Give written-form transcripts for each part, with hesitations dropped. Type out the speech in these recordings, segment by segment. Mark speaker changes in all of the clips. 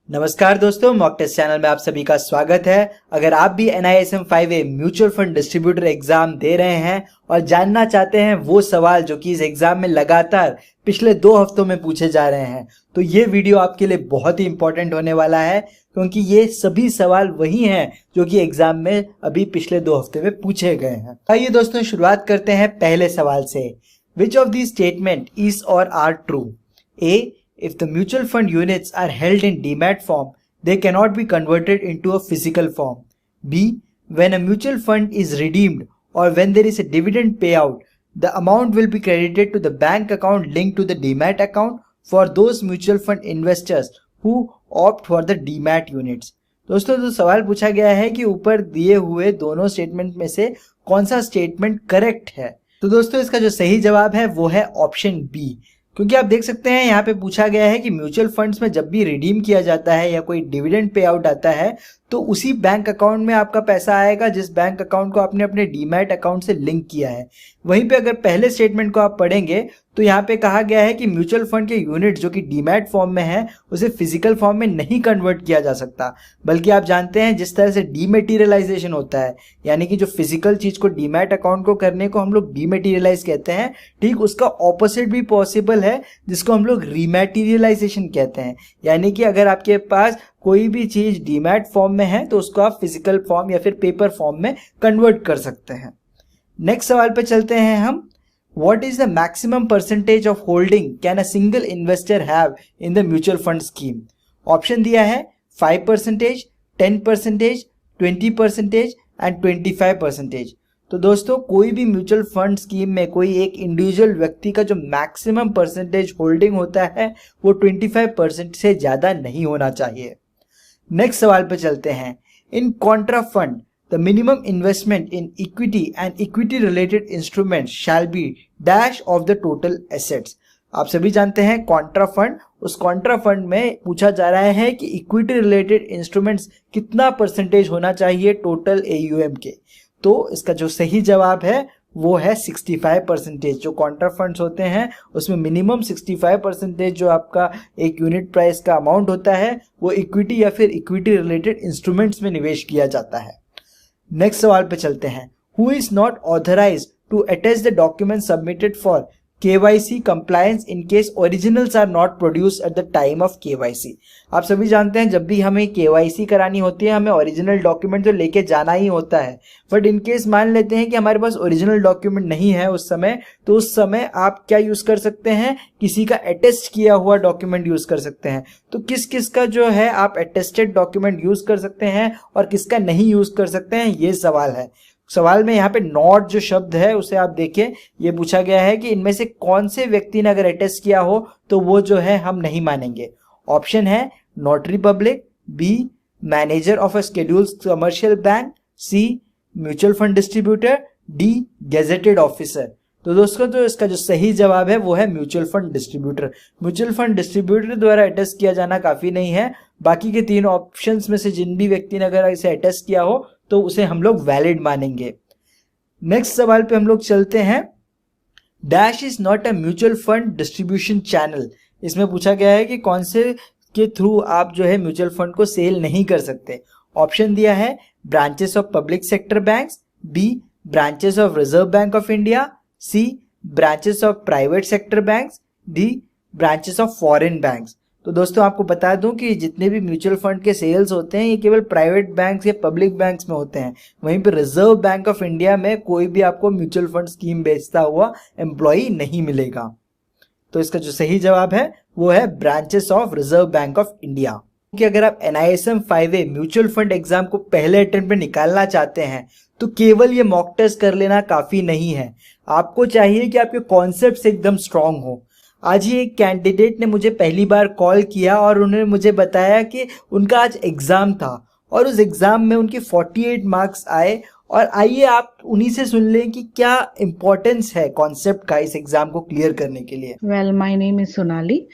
Speaker 1: नमस्कार दोस्तों, mock test channel में आप सभी का स्वागत है। अगर आप भी NISM 5A mutual fund distributor exam दे रहे हैं और जानना चाहते हैं वो सवाल जो कि इस एग्जाम में लगातार पिछले 2 हफ्तों में पूछे जा रहे हैं, तो ये वीडियो आपके लिए बहुत ही इंपॉर्टेंट होने वाला है, क्योंकि ये सभी सवाल वही हैं जो कि एग्जाम में अभी पिछले 2 हफ्ते में पूछे गए हैं। आइए दोस्तों, शुरुआत करते हैं पहले सवाल से। Which of the statement is और are true? A, if the mutual fund units are held in demat form, they cannot be converted into a physical form. B, when a mutual fund is redeemed or when there is a dividend payout, the amount will be credited to the bank account linked to the demat account for those mutual fund investors who opt for the demat units. दोस्तों, तो सवाल पूछा गया है कि ऊपर दिए हुए दोनों स्टेटमेंट में से कौन सा स्टेटमेंट करेक्ट है। तो दोस्तों, इसका जो सही जवाब है वो है ऑप्शन बी, क्योंकि आप देख सकते हैं यहाँ पे पूछा गया है कि म्यूचुअल फंड्स में जब भी रिडीम किया जाता है या कोई डिविडेंड पे आउट आता है तो उसी बैंक अकाउंट में आपका पैसा आएगा जिस बैंक अकाउंट को आपने अपने डीमैट अकाउंट से लिंक किया है। वहीं पे अगर पहले स्टेटमेंट को आप पढ़ेंगे तो यहाँ पे कहा गया है कि म्यूचुअल फंड के यूनिट जो कि डीमैट फॉर्म में है उसे फिजिकल फॉर्म में नहीं कन्वर्ट किया जा सकता, बल्कि आप जानते हैं जिस तरह से डीमेटीरियलाइजेशन होता है, यानी कि जो फिजिकल चीज को डीमैट अकाउंट को करने को हम लोग डीमेटीरियलाइज कहते हैं, ठीक उसका ऑपोजिट भी पॉसिबल है जिसको हम लोग रीमैटीरियलाइजेशन कहते हैं। यानी कि अगर आपके पास कोई भी चीज डीमैट फॉर्म में है तो उसको आप फिजिकल फॉर्म या फिर पेपर फॉर्म में कन्वर्ट कर सकते हैं। नेक्स्ट सवाल पे चलते हैं हम। What is the maximum percentage of holding can a single investor have in the mutual fund scheme? Option दिया है 5%, 10%, 20% एंड 25%। तो दोस्तों, कोई भी म्यूचुअल फंड स्कीम में कोई एक इंडिविजुअल व्यक्ति का जो मैक्सिमम परसेंटेज होल्डिंग होता है वो 25% से ज्यादा नहीं होना चाहिए। नेक्स्ट सवाल पे चलते हैं। In contra fund the minimum investment in equity and equity related instruments shall be dash of the total assets. आप सभी जानते हैं कॉन्ट्रा फंड, उस कॉन्ट्रा फंड में पूछा जा रहा है कि इक्विटी रिलेटेड इंस्ट्रूमेंट्स कितना परसेंटेज होना चाहिए टोटल AUM के। तो इसका जो सही जवाब है वो है 65%। जो कॉन्ट्रा फंड्स होते हैं उसमें मिनिमम 65% जो आपका एक यूनिट प्राइस का अमाउंट होता है वो इक्विटी या फिर इक्विटी रिलेटेड इंस्ट्रूमेंट्स में निवेश किया जाता है। नेक्स्ट सवाल पे चलते हैं। Who is not authorize to attach the document submitted for KYC compliance in case originals are not produced at the time of KYC? आप सभी जानते हैं जब भी हमें KYC करानी होती है हमें ओरिजिनल डॉक्यूमेंट तो लेके जाना ही होता है, बट इन केस मान लेते हैं कि हमारे पास ओरिजिनल डॉक्यूमेंट नहीं है उस समय, तो उस समय आप क्या यूज कर सकते हैं? किसी का अटेस्ट किया हुआ डॉक्यूमेंट यूज कर सकते हैं। तो किस किस का जो है आप अटेस्टेड डॉक्यूमेंट यूज कर सकते हैं और किसका नहीं यूज कर सकते हैं, ये सवाल है। सवाल में यहाँ पे नॉट जो शब्द है उसे आप देखिए, ये पूछा गया है कि इनमें से कौन से व्यक्ति ने अगर अटेस्ट किया हो तो वो जो है हम नहीं मानेंगे। ऑप्शन है notary public, B manager of a scheduled commercial bank, C mutual fund distributor, D gazetted officer. तो दोस्तों, तो इसका जो सही जवाब है वो है mutual fund distributor. Mutual fund distributor द्वारा अटेस्ट किया जाना काफी नहीं है, बाकी के 3 ऑप्शंस में से जिन भी व्यक्ति ने अगर इसे अटेस्ट किया हो तो उसे हम लोग वैलिड मानेंगे। नेक्स्ट सवाल पे हम लोग चलते हैं। Dash is not a mutual fund distribution channel. इसमें पूछा गया है कि कौन से के थ्रू आप जो है म्यूचुअल फंड को सेल नहीं कर सकते। ऑप्शन दिया है branches of public sector banks, B branches of Reserve Bank of India, C branches of private sector banks, D branches of foreign banks. तो दोस्तों, आपको बता दूं कि जितने भी म्यूचुअल फंड के सेल्स होते हैं ये केवल प्राइवेट बैंक्स या पब्लिक बैंक्स में होते हैं। वहीं पे रिजर्व बैंक ऑफ इंडिया में कोई भी आपको म्यूचुअल फंड स्कीम बेचता हुआ एम्प्लॉई नहीं मिलेगा। तो इसका जो सही जवाब है वो है branches of Reserve Bank of India. कि अगर आप NISM 5A mutual fund exam को पहले अटेम्प्ट में निकालना चाहते हैं तो केवल ये मॉक टेस्ट कर लेना काफी नहीं है, आपको चाहिए कि आपके कॉन्सेप्ट्स एकदम स्ट्रांग हो। आज ही एक कैंडिडेट ने मुझे पहली बार कॉल किया और उन्होंने मुझे बताया कि उनका आज एग्जाम था और उस एग्जाम में उनके 48 मार्क्स आए। और आइए आप उन्हीं से सुन लें कि क्या इंपॉर्टेंस है कॉन्सेप्ट का इस एग्जाम को क्लियर करने के लिए।
Speaker 2: Well, my name is Sonali.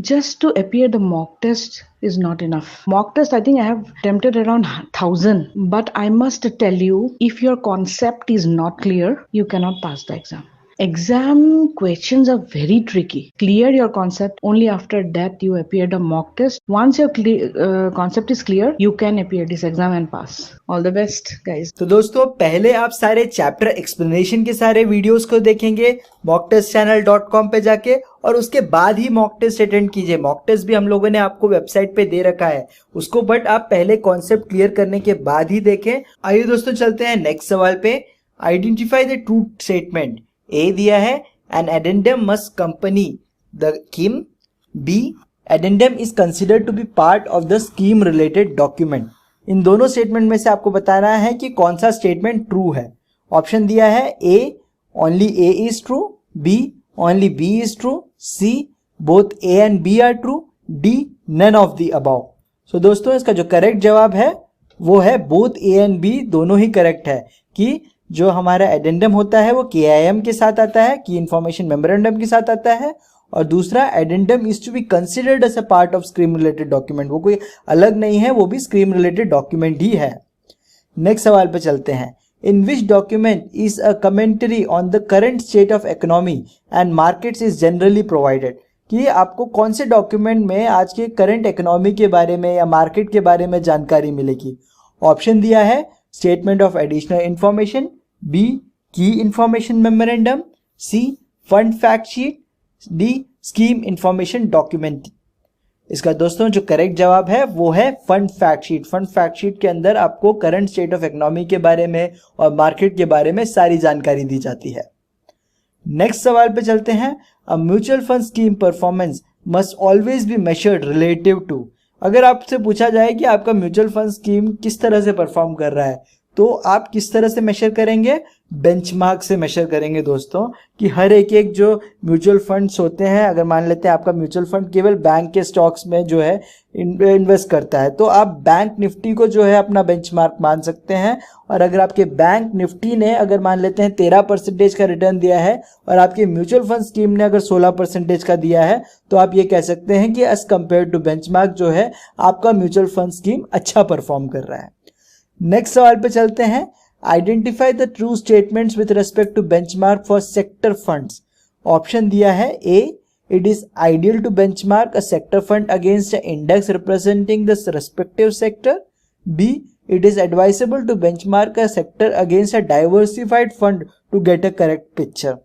Speaker 2: Just to appear the mock test is not enough. Mock test, I think I have attempted around 1000. But I must tell you, if your concept is not clear, you cannot pass the exam. Exam questions are very tricky. Clear your concept. Only after that you appear the mock test. Once your concept is clear, you can appear this exam and pass. All the best, guys.
Speaker 1: तो दोस्तों पहले आप सारे chapter explanation के सारे videos को देखेंगे mocktestchannel.com पे जाके, और उसके बाद ही मॉक टेस्ट अटेंड कीजिए। मॉक टेस्ट भी हम लोगों ने आपको वेबसाइट पे दे रखा है उसको, बट आप पहले कॉन्सेप्ट क्लियर करने के बाद ही देखें। आइए दोस्तों चलते हैं नेक्स्ट सवाल पे। Identify the true statement. A दिया है an addendum must company the scheme. B addendum is considered to be part of the scheme related document. इन दोनों स्टेटमेंट में से आपको बताना है कि कौन सा स्टेटमेंट ट्रू है। ऑप्शन दिया है A only A is true, B only B is true, C both A and B are true, D none of the above. So दोस्तों इसका जो करेक्ट जवाब है वो है बोथ ए एंड बी, दोनों ही करेक्ट है। कि जो हमारा एडेंडम होता है वो KIM के साथ आता है, की इंफॉर्मेशन मेमोरेंडम के साथ आता है, और दूसरा addendum is to be considered as a part of scheme related document. वो कोई अलग नहीं है, वो भी स्कीम रिलेटेड डॉक्यूमेंट ही है। नेक्स्ट सवाल पे चलते हैं। In which document is a commentary on the current state of economy and markets is generally provided. कि आपको कौन से डॉक्यूमेंट में आज के करंट इकोनॉमी के बारे में या मार्केट के बारे में जानकारी मिलेगी। ऑप्शन दिया है statement of additional information, B key information memorandum, C fund fact sheet, D scheme information document. इसका दोस्तों जो करेक्ट जवाब है वो है fund fact sheet. Fund fact sheet के अंदर आपको करंट स्टेट ऑफ इकोनॉमी के बारे में और मार्केट के बारे में सारी जानकारी दी जाती है। नेक्स्ट सवाल पे चलते हैं। A mutual fund scheme performance must always be measured relative to. अगर आपसे पूछा जाए कि आपका म्यूचुअल फंड स्कीम किस तरह से परफॉर्म कर रहा है, तो आप किस तरह से मेजर करेंगे? बेंचमार्क से मेजर करेंगे दोस्तों। कि हर एक जो म्यूचुअल फंड्स होते हैं, अगर मान लेते हैं आपका म्यूचुअल फंड केवल बैंक के स्टॉक्स में जो है इन्वेस्ट करता है, तो आप बैंक निफ्टी को जो है अपना बेंचमार्क मान सकते हैं। और अगर आपके बैंक निफ्टी ने अगर मान लेते हैं 13% का रिटर्न दिया है और आपके म्यूचुअल फंड स्कीम ने अगर 16% का दिया है, तो आप ये कह सकते हैं कि एज कंपेयर टू बेंचमार्क जो है आपका म्यूचुअल फंड स्कीम अच्छा परफॉर्म कर रहा है। नेक्स्ट सवाल पे चलते हैं। Identify the true statements with respect to benchmark for sector funds. Option दिया है A it is ideal to benchmark a sector fund against a index representing the respective sector, B it is advisable to benchmark a sector against a diversified fund to get a correct picture.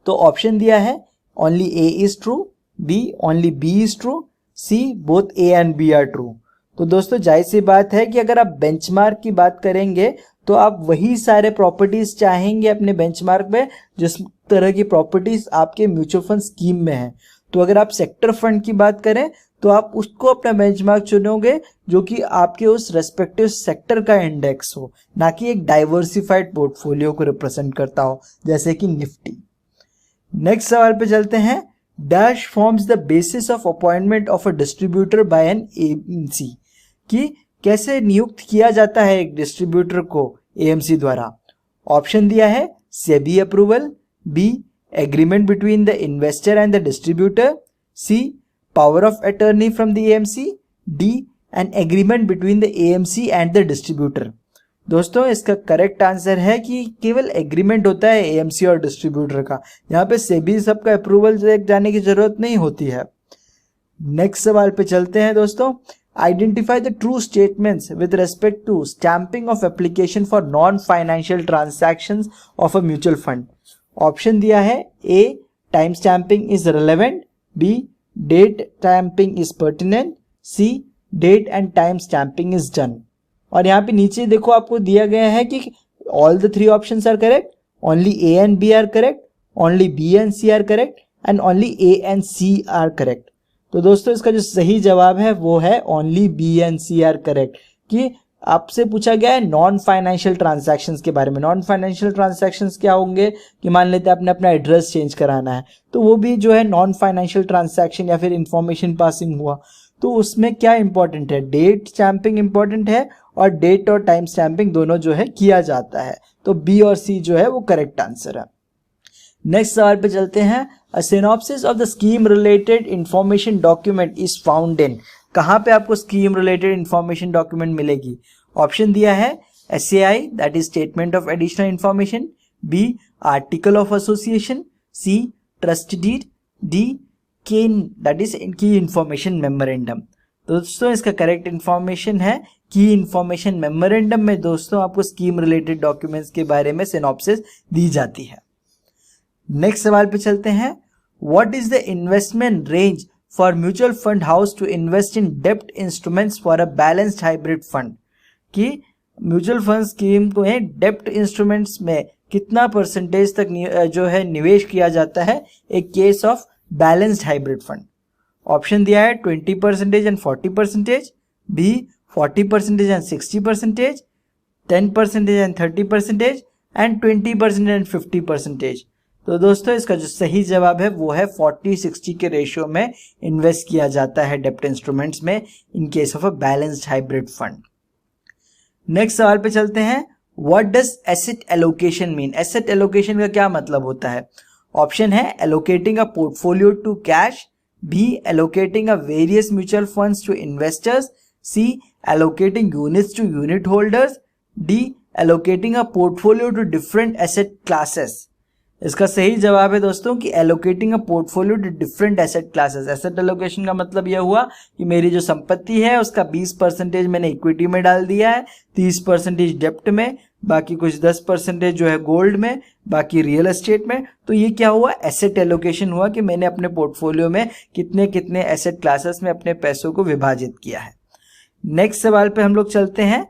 Speaker 1: तो option दिया है only A is true, B only B is true, C both A and B are true. तो दोस्तों जाहिर सी बात है कि अगर आप बेंचमार्क की बात करेंगे तो आप वही सारे प्रॉपर्टीज चाहेंगे अपने बेंचमार्क में जिस तरह की प्रॉपर्टीज आपके म्यूचुअल फंड स्कीम में है। तो अगर आप सेक्टर फंड की बात करें तो आप उसको अपना बेंचमार्क चुनोगे जो कि आपके उस रेस्पेक्टिव सेक्टर का इंडेक्स हो, ना कि एक डाइवर्सिफाइड पोर्टफोलियो को रिप्रेजेंट करता हो जैसे कि निफ्टी। नेक्स्ट सवाल पे चलते हैं। Dash forms the basis of appointment of a distributor by an AMC. कि कैसे नियुक्त किया जाता है एक डिस्ट्रीब्यूटर को एएमसी द्वारा। ऑप्शन दिया है SEBI approval, B agreement between the investor and the distributor, C power of attorney from the AMC, D an agreement between the AMC and the distributor. दोस्तों इसका करेक्ट आंसर है कि केवल एग्रीमेंट होता है एएमसी और डिस्ट्रीब्यूटर का। यहाँ पे सेबी सबका अप्रूवल जाने की जरूरत नहीं होती है। नेक्स्ट सवाल पे चलते हैं दोस्तों। Identify the true statements with respect to stamping of application for non financial transactions of a mutual fund. Option दिया है A time stamping is relevant, B date stamping is pertinent, C date and time stamping is done. और यहाँ पे नीचे देखो आपको दिया गया है कि all the three options are correct, only A and B are correct, only B and C are correct and only A and C are correct. तो दोस्तों इसका जो सही जवाब है वो है only B and C are correct. कि आपसे पूछा गया है नॉन फाइनेंशियल ट्रांजैक्शंस के बारे में। नॉन फाइनेंशियल ट्रांजैक्शंस क्या होंगे कि मान लेते हैं आपने अपना एड्रेस चेंज कराना है, तो वो भी जो है नॉन फाइनेंशियल ट्रांजैक्शन या फिर इंफॉर्मेशन पासिंग हुआ। तो उसमें क्या इंपॉर्टेंट है? डेट स्टैंपिंग इंपॉर्टेंट है और डेट और टाइम स्टैंपिंग दोनों जो है किया जाता है। तो बी और सी जो है वो करेक्ट आंसर है। नेक्स्ट सवाल पे चलते हैं। A synopsis of the scheme related information document is found in. कहाँ पे आपको स्कीम रिलेटेड इंफॉर्मेशन डॉक्यूमेंट मिलेगी? ऑप्शन दिया है SAI that is statement of additional information, B article of association, C trust deed, D that is key information memorandum. तो दोस्तों इसका correct information है की इंफॉर्मेशन मेमोरेंडम में दोस्तों आपको स्कीम रिलेटेड डॉक्यूमेंट्स के बारे में सिनॉप्सिस दी जाती है। नेक्स्ट सवाल पे चलते हैं, what is the investment range for mutual fund house to invest in डेब्ट instruments for a balanced hybrid fund, कि म्यूचुअल फंड स्कीम को है डेब्ट इंस्ट्रूमेंट्स में कितना परसेंटेज तक जो है निवेश किया जाता है एक case of balanced hybrid fund. Option दिया है 20% and 40%, B 40% and 60%, 10% and 30% and 20% and 50%। तो दोस्तों इसका जो सही जवाब है वो है 40-60 के रेशियो में इन्वेस्ट किया जाता है डेब्ट इंस्ट्रूमेंट्स में in case of a balanced hybrid fund. Next सवाल पे चलते हैं, what does asset allocation mean? Asset allocation का क्या मतलब होता है? ऑप्शन है allocating a portfolio to cash, B allocating a various mutual funds to investors, C allocating units to unit holders, D allocating a portfolio to different asset classes. इसका सही जवाब है दोस्तों कि allocating a portfolio to different asset classes. Asset allocation का मतलब यह हुआ कि मेरी जो संपत्ति है उसका 20% मैंने इक्विटी में डाल दिया है, 30% डेब्ट में, बाकी कुछ 10% जो है गोल्ड में, बाकी रियल एस्टेट में। तो ये क्या हुआ? एसेट एलोकेशन हुआ कि मैंने अपने पोर्टफोलियो में कितने कितने एसेट क्लासेस में अपने पैसों को विभाजित किया है। नेक्स्ट सवाल पे हम लोग चलते हैं,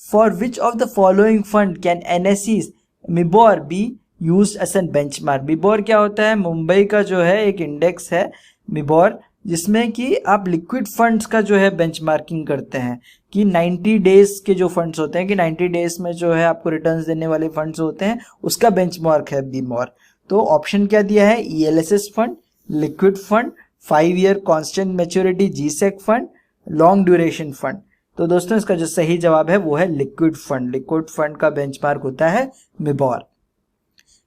Speaker 1: for which of the following fund can NSE's MIBOR be used as an benchmark? MIBOR क्या होता है? मुंबई का जो है एक इंडेक्स है मिबोर, जिसमें कि आप लिक्विड फंड्स का जो है बेंचमार्किंग करते हैं कि 90 डेज के जो फंड्स होते हैं कि 90 डेज में जो है आपको रिटर्न्स देने वाले फंड्स होते हैं, उसका बेंचमार्क है मिबोर। तो ऑप्शन क्या दिया है? ELSS fund, liquid fund, 5 year constant maturity G-sec fund, long duration fund. तो दोस्तों इसका जो सही जवाब है वो है लिक्विड फंड। लिक्विड फंड का बेंचमार्क होता है मिबोर।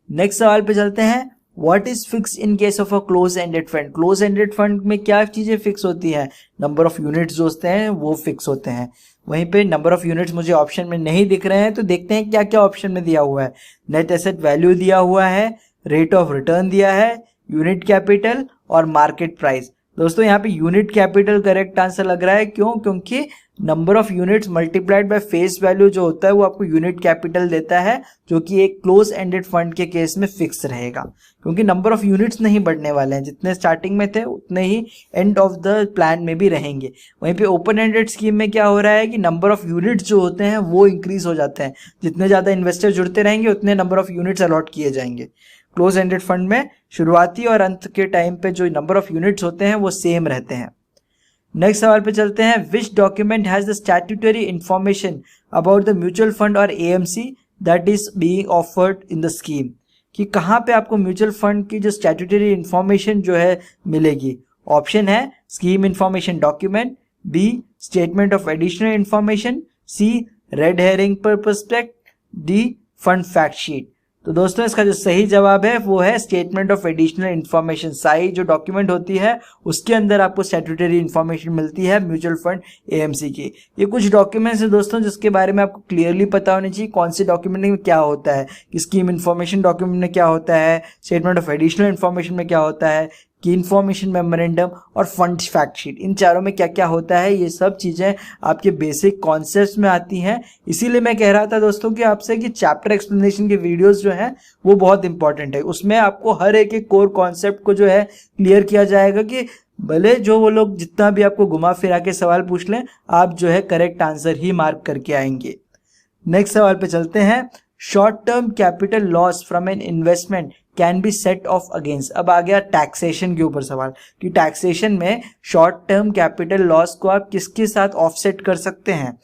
Speaker 1: नेक्स्ट सवाल पे चलते हैं, what is fix in case of a close ended fund? Close ended fund में क्या चीजें फिक्स होती हैं? नंबर ऑफ यूनिट्स जो होते हैं वो फिक्स होते हैं। वहीं पे नंबर ऑफ यूनिट्स मुझे ऑप्शन में नहीं दिख रहे हैं, तो देखते हैं क्या क्या ऑप्शन में दिया हुआ है। नेट एसेट वैल्यू दिया हुआ है, रेट ऑफ रिटर्न दिया है, यूनिट कैपिटल और मार्केट प्राइस। दोस्तों यहाँ पे यूनिट कैपिटल करेक्ट आंसर लग रहा है। क्यों? क्योंकि number of units multiplied by face value जो होता है वो आपको यूनिट कैपिटल देता है, जो कि एक क्लोज एंडेड फंड के केस में फिक्स रहेगा, क्योंकि नंबर ऑफ यूनिट्स नहीं बढ़ने वाले हैं। जितने स्टार्टिंग में थे उतने ही एंड ऑफ द प्लान में भी रहेंगे। वहीं पे ओपन एंडेड स्कीम में क्या हो रहा है कि नंबर ऑफ यूनिट्स जो होते हैं वो इंक्रीज हो जाते हैं। जितने ज़्यादा इन्वेस्टर जुड़ते रहेंगे उतने नंबर ऑफ यूनिट्स अलॉट किए जाएंगे। क्लोज एंडेड फंड में शुरुआती और अंत के टाइम पे जो नंबर ऑफ यूनिट्स होते हैं वो सेम रहते हैं। नेक्स्ट सवाल पे चलते हैं, which document has the statutory information about the mutual fund और AMC that is being offered in the scheme? कि कहाँ पे आपको म्यूचुअल फंड की जो स्टैट्यूटरी इंफॉर्मेशन जो है मिलेगी? ऑप्शन है scheme information document, B statement of additional information, C red herring पर prospect, D fund fact sheet. तो दोस्तों इसका जो सही जवाब है वो है स्टेटमेंट ऑफ एडिशनल इंफॉर्मेशन। साई जो डॉक्यूमेंट होती है उसके अंदर आपको स्टैट्यूटरी इंफॉर्मेशन मिलती है म्यूचुअल फंड एएमसी की। ये कुछ डॉक्यूमेंट्स हैं दोस्तों जिसके बारे में आपको क्लियरली पता होनी चाहिए कौन से डॉक्यूमेंट में क्या होता है, कि स्कीम इंफॉर्मेशन डॉक्यूमेंट में क्या होता है, स्टेटमेंट ऑफ एडिशनल इंफॉर्मेशन में क्या होता है, की इंफॉर्मेशन मेमोरेंडम और फंड फैक्ट शीट। इन चारों में क्या क्या होता है, ये सब चीज़ें आपके बेसिक कॉन्सेप्ट्स में आती हैं। इसीलिए मैं कह रहा था दोस्तों कि आपसे कि चैप्टर एक्सप्लेनेशन के वीडियोस जो हैं वो बहुत इंपॉर्टेंट है। उसमें आपको हर एक कोर कॉन्सेप्ट को जो है क्लियर किया जाएगा कि भले जो वो लोग जितना भी आपको घुमा फिरा के सवाल पूछ लें, आप जो है करेक्ट आंसर ही मार्क करके आएंगे। नेक्स्ट सवाल पे चलते हैं, short term capital loss from an investment can be set of against. अब आ गया टैक्सेशन के ऊपर सवाल कि टैक्सेशन में शॉर्ट टर्म कैपिटल लॉस को आप किसके साथ ऑफसेट कर सकते हैं।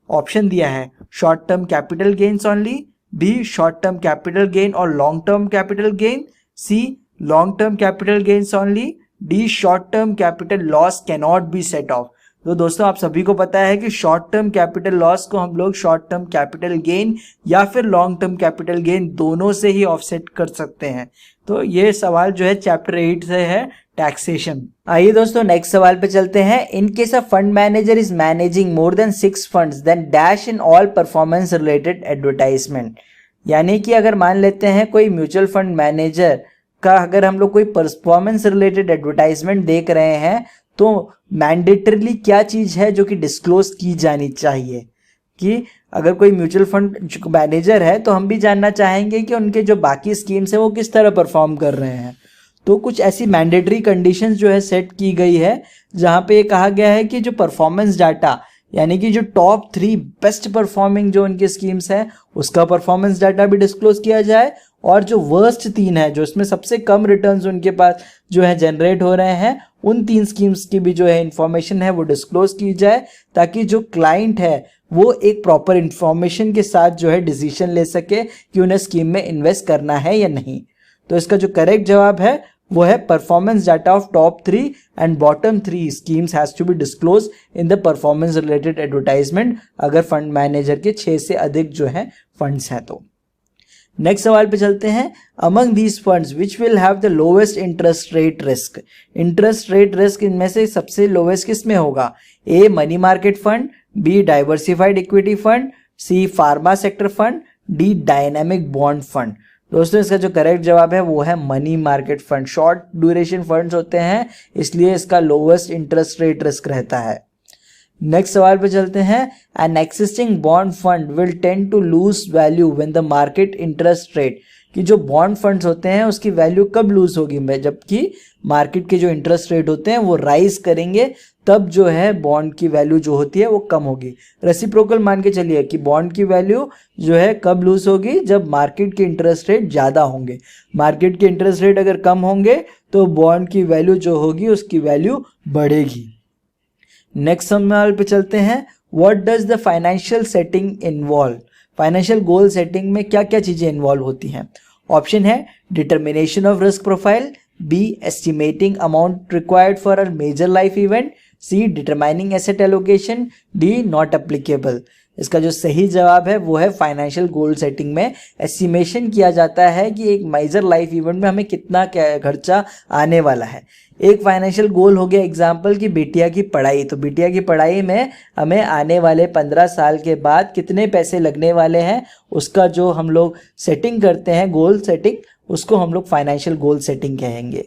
Speaker 1: ऑप्शन दिया है short term capital gains only, B short term capital gain और long term capital gain, C long term capital gains only, D short term capital loss can not be set off. तो दोस्तों आप सभी को पता है कि शॉर्ट टर्म कैपिटल लॉस को हम लोग शॉर्ट टर्म कैपिटल गेन या फिर लॉन्ग टर्म कैपिटल गेन दोनों से ही ऑफसेट कर सकते हैं। तो ये सवाल जो है चैप्टर 8 से है, टैक्सेशन। आइए दोस्तों नेक्स्ट सवाल पे चलते हैं, in case a fund manager is managing more than 6 funds then dash in all performance related advertisement. यानी कि अगर मान लेते हैं कोई म्यूचुअल फंड मैनेजर का अगर हम लोग कोई परफॉर्मेंस रिलेटेड एडवर्टाइजमेंट देख रहे हैं तो मैंडेटरली क्या चीज़ है जो कि डिस्क्लोज की जानी चाहिए, कि अगर कोई म्यूचुअल फंड मैनेजर है तो हम भी जानना चाहेंगे कि उनके जो बाकी स्कीम्स हैं वो किस तरह परफॉर्म कर रहे हैं। तो कुछ ऐसी मैंडेटरी कंडीशंस जो है सेट की गई है जहाँ पे ये कहा गया है कि जो परफॉर्मेंस डाटा यानी कि जो टॉप 3 बेस्ट परफॉर्मिंग जो उनकी स्कीम्स हैं उसका परफॉर्मेंस डाटा भी डिस्क्लोज किया जाए, और जो वर्स्ट 3 है जो इसमें सबसे कम रिटर्न्स उनके पास जो है जनरेट हो रहे हैं उन 3 स्कीम्स की भी जो है इंफॉर्मेशन है वो डिस्क्लोज की जाए, ताकि जो क्लाइंट है वो एक प्रॉपर इंफॉर्मेशन के साथ जो है डिसीजन ले सके कि उन्हें स्कीम में इन्वेस्ट करना है या नहीं। तो इसका जो करेक्ट जवाब है वो है performance data of top 3 and bottom 3 schemes has to be disclose in the performance related advertisement अगर फंड मैनेजर के 6 से अधिक जो है फंड्स हैं। तो नेक्स्ट सवाल पे चलते हैं। Among these funds which will have the lowest interest rate risk, interest rate risk इनमें से सबसे लोवेस्ट किस में होगा? A money market fund, B diversified equity fund, C pharma sector fund, D dynamic bond fund. दोस्तों इसका जो correct जवाब है वो है money market fund. Short duration funds होते हैं इसलिए इसका लोवेस्ट इंटरेस्ट रेट रिस्क रहता है। नेक्स्ट सवाल पे चलते हैं। An existing bond fund will tend to lose value when the market interest rate, कि जो बॉन्ड फंड्स होते हैं उसकी वैल्यू कब लूज होगी, जबकि मार्केट के जो इंटरेस्ट रेट होते हैं वो राइज करेंगे तब जो है बॉन्ड की वैल्यू जो होती है वो कम होगी। रेसिप्रोकल मान के चलिए कि बॉन्ड की वैल्यू जो है कब लूज होगी, जब मार्केट के इंटरेस्ट रेट ज़्यादा होंगे। मार्केट के इंटरेस्ट रेट अगर कम होंगे तो बॉन्ड की वैल्यू जो होगी उसकी वैल्यू बढ़ेगी। नेक्स्ट सवाल पे चलते हैं। What does the financial setting involve, financial goal setting में क्या क्या चीज़ें इन्वॉल्व होती हैं? ऑप्शन है determination of risk profile, b estimating amount required for a major life event, c determining asset allocation, d not applicable. इसका जो सही जवाब है वो है फाइनेंशियल गोल सेटिंग में एस्टिमेशन किया जाता है कि एक मेजर लाइफ इवेंट में हमें कितना खर्चा आने वाला है। एक फाइनेंशियल गोल हो गया एग्जाम्पल की बिटिया की पढ़ाई, तो बिटिया की पढ़ाई में हमें आने वाले 15 साल के बाद कितने पैसे लगने वाले हैं उसका जो हम लोग सेटिंग करते हैं गोल सेटिंग, उसको हम लोग फाइनेंशियल गोल सेटिंग कहेंगे।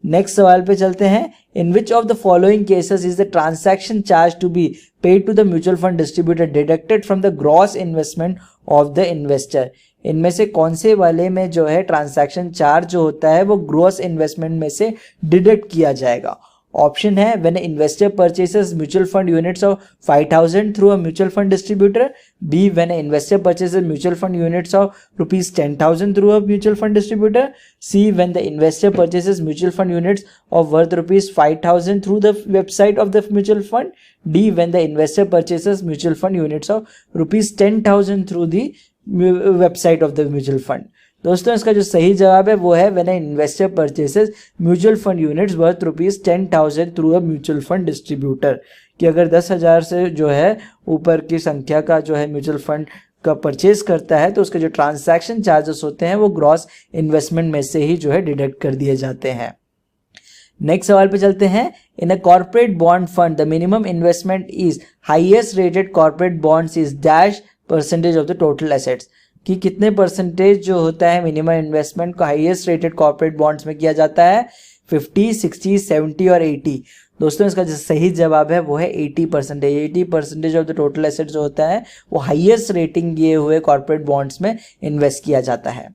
Speaker 1: नेक्स्ट सवाल पे चलते हैं। In which of the following cases is the transaction charge to be paid to the mutual fund distributor deducted from the gross investment of the investor, इनमें से कौन से वाले में जो है ट्रांसैक्शन चार्ज जो होता है वो ग्रॉस इन्वेस्टमेंट में से डिडक्ट किया जाएगा? ऑप्शन है when investor purchases mutual fund units of 5000 through a mutual fund distributor, b when investor purchases mutual fund units of ₹10,000 through a mutual fund distributor, c when the investor purchases mutual fund units of worth ₹5,000 through the website of the mutual fund, d when the investor purchases mutual fund units of ₹10,000 through the website of the mutual fund. दोस्तों इसका जो सही जवाब है वो है when an investor purchases mutual fund units worth ₹10,000 through a mutual fund distributor, कि अगर 10,000 से जो है ऊपर की संख्या का जो है म्यूचुअल फंड का परचेज करता है तो उसके जो ट्रांसैक्शन चार्जेस होते हैं वो ग्रॉस इन्वेस्टमेंट में से ही जो है डिडक्ट कर दिए जाते हैं। नेक्स्ट सवाल पे चलते हैं। In a corporate bond fund the minimum investment is highest rated corporate bonds is dash percentage of the total assets, कि कितने परसेंटेज जो होता है मिनिमम इन्वेस्टमेंट को हाईएस्ट रेटेड कॉर्पोरेट बॉन्ड्स में किया जाता है? 50, 60, 70 और 80। दोस्तों इसका जो सही जवाब है वो है 80%। 80% ऑफ द टोटल एसेट जो होता है वो हाईएस्ट रेटिंग दिए हुए कॉर्पोरेट बॉन्ड्स में इन्वेस्ट किया जाता है।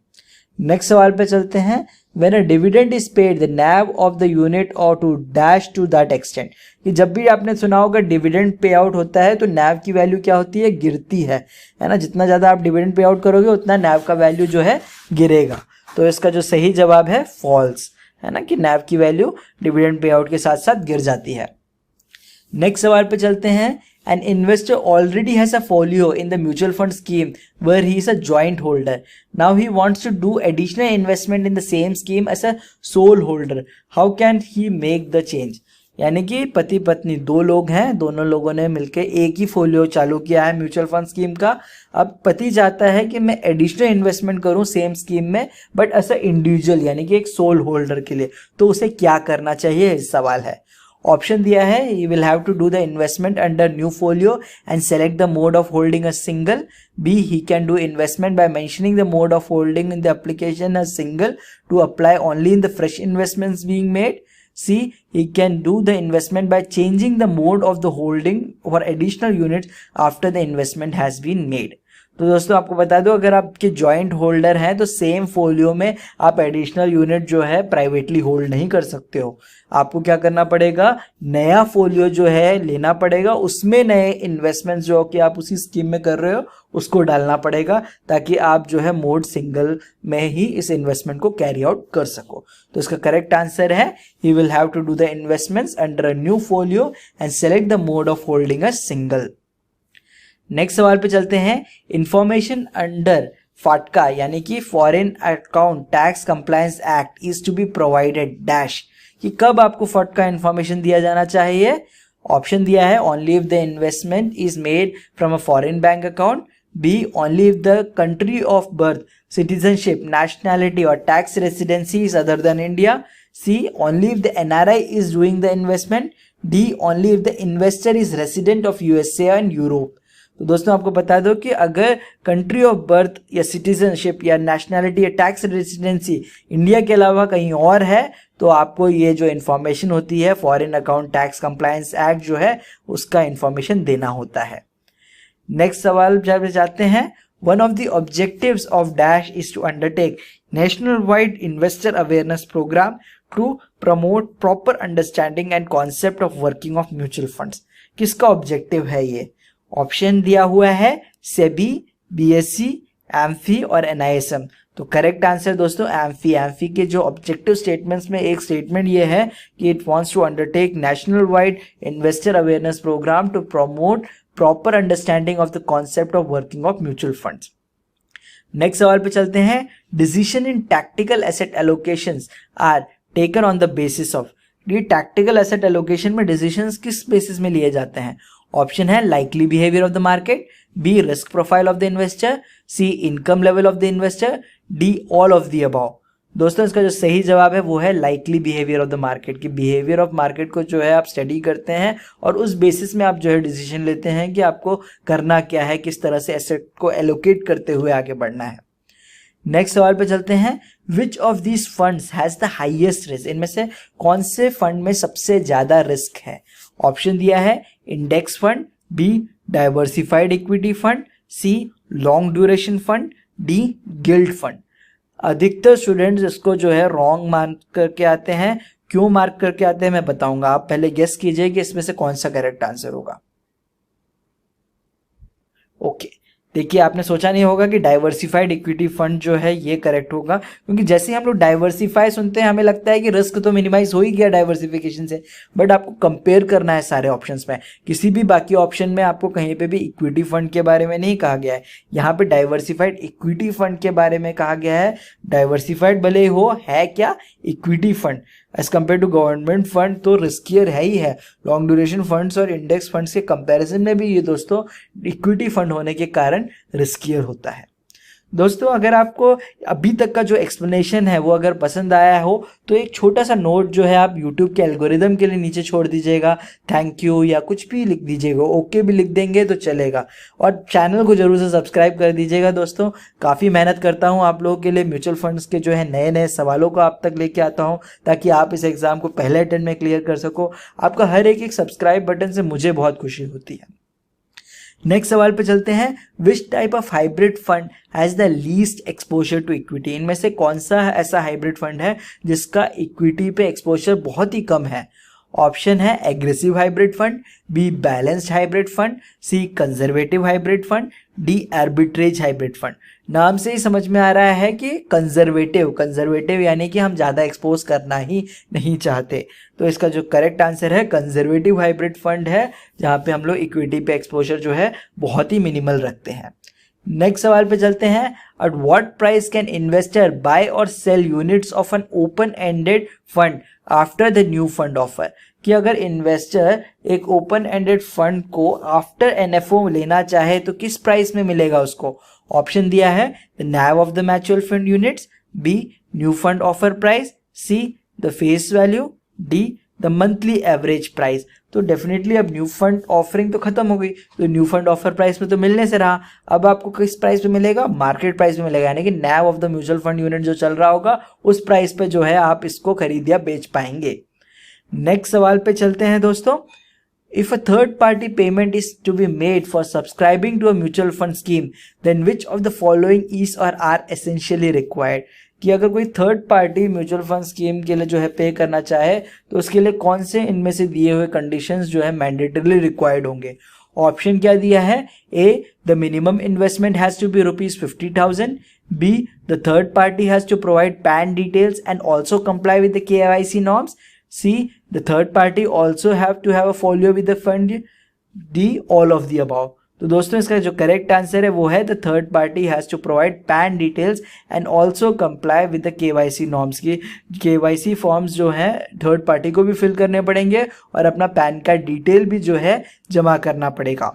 Speaker 1: नेक्स्ट सवाल पे चलते हैं। When a dividend is paid, the NAV of the unit or to dash to that extent, कि जब भी आपने सुना होगा डिविडेंड पे आउट होता है तो NAV की वैल्यू क्या होती है? गिरती है ना। जितना ज़्यादा आप डिविडेंड पे आउट करोगे उतना NAV का वैल्यू जो है गिरेगा। तो इसका जो सही जवाब है फॉल्स, है ना, कि NAV की वैल्यू डिविडेंड पे आउट के साथ साथ गिर जाती है। नेक्स्ट सवाल पे चलते हैं। An investor already has a folio in the mutual fund scheme where he is a joint holder. Now he wants to do additional investment in the same scheme as a sole holder. How can he make the change? यानी कि पति पत्नी 2 लोग हैं, दोनों लोगों ने मिलकर एक ही फोलियो चालू किया है म्यूचुअल फंड स्कीम का। अब पति चाहता है कि मैं एडिशनल इन्वेस्टमेंट करूं सेम स्कीम में बट एज अ इंडिविजुअल यानी कि एक सोल होल्डर के लिए, तो उसे क्या करना चाहिए, इस सवाल है। ऑप्शन दिया है you will have to do the investment under new folio and select the mode of holding a single. B he can do investment by mentioning the mode of holding in the application a single to apply only in the fresh investments being made. C. He can do the investment by changing the mode of the holding for additional units after the investment has been made. तो दोस्तों आपको बता दो, अगर आपके joint holder हैं तो same folio में आप एडिशनल यूनिट जो है प्राइवेटली होल्ड नहीं कर सकते हो. आपको क्या करना पड़ेगा, नया फोलियो जो है लेना पड़ेगा, उसमें नए इन्वेस्टमेंट्स जो कि आप उसी स्कीम में कर रहे हो उसको डालना पड़ेगा, ताकि आप जो है मोड सिंगल में ही इस इन्वेस्टमेंट को कैरी आउट कर सको. तो इसका करेक्ट आंसर है he will have to do the investments under a new folio and select the mode of holding a single. Next सवाल पे चलते हैं. इंफॉर्मेशन अंडर फाटका यानी कि foreign account tax compliance act is to be provided dash, कि कब आपको फाटका इंफॉर्मेशन दिया जाना चाहिए. ऑप्शन दिया है only if the investment is made from a foreign bank account. B only if the country of birth, citizenship, nationality और tax residency is other than India. C only if the NRI is doing the investment. D only if the investor is resident of USA and Europe. तो दोस्तों आपको बता दो कि अगर country of birth या citizenship या नेशनैलिटी या टैक्स रेसिडेंसी इंडिया के अलावा कहीं और है तो आपको ये जो इन्फॉर्मेशन होती है foreign account tax compliance act जो है उसका इन्फॉर्मेशन देना होता है. नेक्स्ट सवाल जब जाते हैं. One of the objectives of dash is to undertake national wide investor awareness program to promote proper understanding and concept of working of mutual funds. किसका ऑब्जेक्टिव है ये. ऑप्शन दिया हुआ है सेबी, बीएससी, एम्फी और एनआईएसएम. तो correct answer दोस्तों AMFI. AMFI के जो ऑब्जेक्टिव स्टेटमेंट्स में एक स्टेटमेंट ये है कि it wants to undertake national wide investor awareness program to promote proper understanding of the concept of working of mutual funds. Next सवाल पे चलते हैं. Decision in tactical asset allocations are taken on the basis of. ये tactical asset allocation में decisions किस basis में लिए जाते हैं. ऑप्शन है likely behaviour of the market, b risk profile of the investor, c income level of the investor, D all of the above. दोस्तों इसका जो सही जवाब है वो है likely behaviour of the market. कि बिहेवियर ऑफ मार्केट को जो है आप स्टडी करते हैं और उस बेसिस में आप जो है डिसीजन लेते हैं कि आपको करना क्या है, किस तरह से एसेट को एलोकेट करते हुए आगे बढ़ना है. नेक्स्ट सवाल पे चलते हैं. Which of these funds has the highest risk. इनमें से कौन से फंड में सबसे ज्यादा रिस्क है. ऑप्शन दिया है index fund, B diversified equity fund, C long duration fund, D gilt fund. अधिकतर स्टूडेंट्स इसको जो है रॉन्ग मार्क करके आते हैं. क्यों मार्क करके आते हैं मैं बताऊंगा. आप पहले गेस कीजिए कि इसमें से कौन सा करेक्ट आंसर होगा. ओके देखिए आपने सोचा नहीं होगा कि डाइवर्सिफाइड इक्विटी फंड जो है ये करेक्ट होगा, क्योंकि जैसे ही हम लोग डाइवर्सिफाई सुनते हैं हमें लगता है कि रिस्क तो मिनिमाइज हो ही गया डाइवर्सिफिकेशन से. बट आपको कंपेयर करना है सारे ऑप्शंस में. किसी भी बाकी ऑप्शन में आपको कहीं पे भी इक्विटी फंड के बारे में नहीं कहा गया है. यहाँ पे डाइवर्सिफाइड इक्विटी फंड के बारे में कहा गया है. डाइवर्सिफाइड भले हो है क्या equity fund as compare to government fund तो रिस्कियर है ही है. लॉन्ग ड्यूरेशन फंड्स और इंडेक्स फंड्स के कंपैरिजन में भी ये दोस्तों इक्विटी फंड होने के कारण रिस्कियर होता है. दोस्तों अगर आपको अभी तक का जो एक्सप्लेनेशन है वो अगर पसंद आया हो तो एक छोटा सा नोट जो है आप YouTube के एल्गोरिदम के लिए नीचे छोड़ दीजिएगा. थैंक यू या कुछ भी लिख दीजिएगा. ओके भी लिख देंगे तो चलेगा. और चैनल को जरूर से सब्सक्राइब कर दीजिएगा. दोस्तों काफ़ी मेहनत करता हूँ आप लोगों के लिए. म्यूचुअल फंड्स के जो है नए नए सवालों को आप तक लेके आता हूँ ताकि आप इस एग्जाम को पहले अटेम्प्ट में क्लियर कर सको. आपका हर एक सब्सक्राइब बटन से मुझे बहुत खुशी होती है. नेक्स्ट सवाल पे चलते हैं. Which type of hybrid fund has the least exposure to equity. इनमें से कौन सा ऐसा हाइब्रिड फंड है जिसका इक्विटी पे एक्सपोजर बहुत ही कम है. ऑप्शन है aggressive hybrid fund, b balanced hybrid fund, c conservative hybrid fund, d arbitrage hybrid fund. नाम से ही समझ में आ रहा है कि कंजर्वेटिव यानी कि हम ज़्यादा एक्सपोज करना ही नहीं चाहते. तो इसका जो करेक्ट आंसर है कंजर्वेटिव हाइब्रिड फंड है, जहाँ पे हम लोग इक्विटी पे एक्सपोजर जो है बहुत ही मिनिमल रखते हैं. नेक्स्ट सवाल पे चलते हैं. At what price can investor buy or sell units of an open ended fund after the new fund offer. कि अगर इन्वेस्टर एक ओपन एंडेड फंड को आफ्टर एनएफओ लेना चाहे तो किस प्राइस में मिलेगा उसको. ऑप्शन दिया है the NAV of the mutual fund units, b new fund offer price, c the face value, d the monthly average price. तो डेफिनेटली अब न्यू फंड ऑफरिंग तो खत्म हो गई, तो न्यू फंड ऑफर प्राइस में तो मिलने से रहा, अब आपको किस प्राइस पे मिलेगा, मार्केट प्राइस पे मिलेगा, यानी कि NAV of the mutual fund unit जो चल रहा होगा उस प्राइस पे जो है आप इसको खरीद या बेच पाएंगे। नेक्स्ट सवाल पे चलते हैं दोस्तों। If a third party payment is to be made for subscribing to a mutual fund scheme, then which of the following is or are essentially required? कि अगर कोई third party mutual fund scheme के लिए जो है पे करना चाहे तो उसके लिए कौन से इनमें से दिए हुए कंडीशंस जो है मैंडेटरली रिक्वायर्ड होंगे। ऑप्शन क्या दिया है, A the minimum investment has to be ₹50,000, B the third party has to provide PAN details and also comply with the KYC norms, C the third party also have to have a folio with the fund, D all of the above। तो दोस्तों इसका जो correct answer है वो है the third party has to provide PAN details and also comply with the KYC norms. की KYC forms जो है थर्ड पार्टी को भी फिल करने पड़ेंगे और अपना पैन कार्ड डिटेल भी जो है जमा करना पड़ेगा।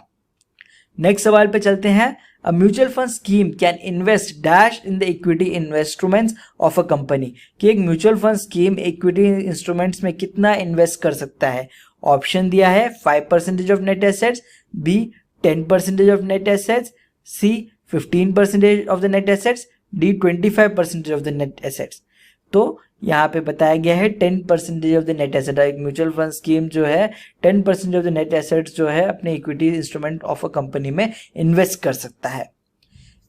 Speaker 1: नेक्स्ट सवाल पे चलते हैं। A mutual fund scheme can invest dash in the equity instruments of a company। कि एक mutual fund scheme equity instruments में कितना इन्वेस्ट कर सकता है। ऑप्शन दिया है 5% of net assets, b 10% of net assets, c 15% of the net assets, d 25% of the net assets. तो यहाँ पे बताया गया है 10% ऑफ द नेट एसेट। एक म्यूचुअल फंड स्कीम जो है 10% ऑफ द नेट एसेट्स जो है अपने equity instrument of a company में इन्वेस्ट कर सकता है।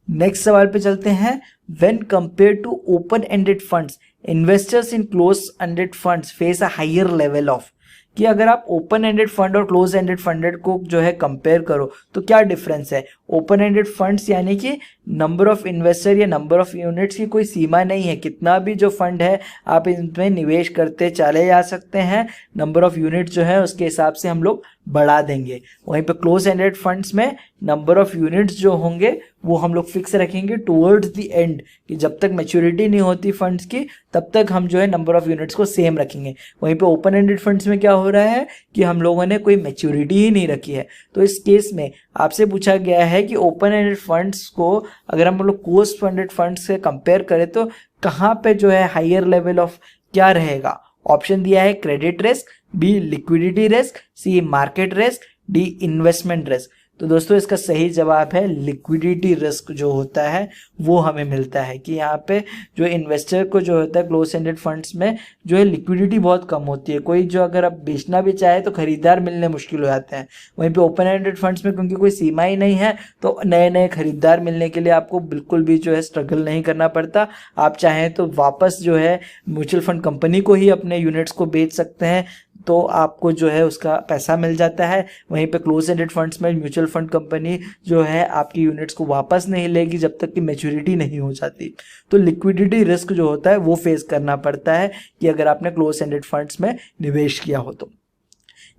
Speaker 1: नेक्स्ट सवाल पे चलते हैं। When compare to open ended funds, investors in close ended funds face a higher level of. कि अगर आप ओपन एंडेड फंड और क्लोज एंडेड फंडेड को जो है कंपेयर करो तो क्या डिफरेंस है। ओपन एंडेड फंड्स यानी कि नंबर ऑफ इन्वेस्टर या नंबर ऑफ यूनिट्स की कोई सीमा नहीं है, कितना भी जो फंड है आप इनमें निवेश करते चले जा सकते हैं, नंबर ऑफ यूनिट्स जो है उसके हिसाब से हम लोग बढ़ा देंगे। वहीं पे क्लोज एंडेड फंड्स में नंबर ऑफ यूनिट्स जो होंगे वो हम लोग फिक्स रखेंगे टुवर्ड्स द एंड, कि जब तक मैच्योरिटी नहीं होती फंड्स की तब तक हम जो है नंबर ऑफ यूनिट्स को सेम रखेंगे। वहीं पे ओपन एंडेड फंड्स में क्या हो रहा है कि हम लोगों ने कोई मैच्योरिटी ही नहीं रखी है। तो इस केस में आपसे पूछा गया है कि ओपन एंडेड फंड्स को अगर हम लोग क्लोज फंडेड फंड्स से कंपेयर करें तो कहाँ पे जो है हायर लेवल ऑफ क्या रहेगा। ऑप्शन दिया है credit risk, B liquidity risk, C market risk, D investment risk. तो दोस्तों इसका सही जवाब है लिक्विडिटी रिस्क जो होता है वो हमें मिलता है। कि यहाँ पे जो इन्वेस्टर को जो होता है क्लोज एंडेड फंड्स में जो है लिक्विडिटी बहुत कम होती है, कोई जो अगर आप बेचना भी चाहे तो खरीदार मिलने मुश्किल हो जाते हैं। वहीं पे ओपन एंडेड फंड्स में क्योंकि कोई सीमा ही नहीं है तो नए नए खरीदार मिलने के लिए आपको बिल्कुल भी जो है स्ट्रगल नहीं करना पड़ता। आप चाहें तो वापस जो है म्यूचुअल फंड कंपनी को ही अपने यूनिट्स को बेच सकते हैं तो आपको जो है उसका पैसा मिल जाता है। वहीं पे क्लोज एंडेड फंड्स में म्यूचुअल फंड कंपनी जो है आपकी यूनिट्स को वापस नहीं लेगी जब तक कि मैच्योरिटी नहीं हो जाती। तो लिक्विडिटी रिस्क जो होता है वो फेस करना पड़ता है कि अगर आपने क्लोज एंडेड फंड्स में निवेश किया हो तो।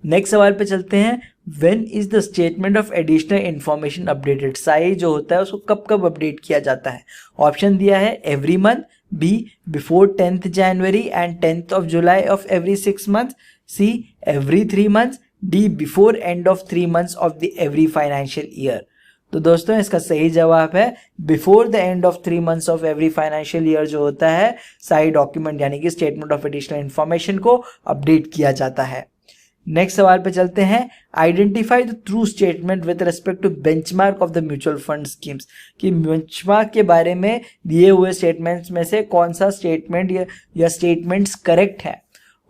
Speaker 1: नेक्स्ट सवाल पे चलते हैं। When is the statement of additional information updated. Sai जो होता है उसको कब कब अपडेट किया जाता है। ऑप्शन दिया है every month, b before 10th January and 10th July of every 6 months, C every 3 months, D before end of 3 months of the every financial year। तो दोस्तों इसका सही जवाब है before the end of 3 months of every financial year जो होता है SAI document यानी कि स्टेटमेंट ऑफ एडिशनल इंफॉर्मेशन को अपडेट किया जाता है। नेक्स्ट सवाल पे चलते हैं। Identify the true statement with respect to benchmark of the mutual fund schemes. कि बेंचमार्क के बारे में दिए हुए स्टेटमेंट्स में से कौन सा स्टेटमेंट या स्टेटमेंट्स करेक्ट है।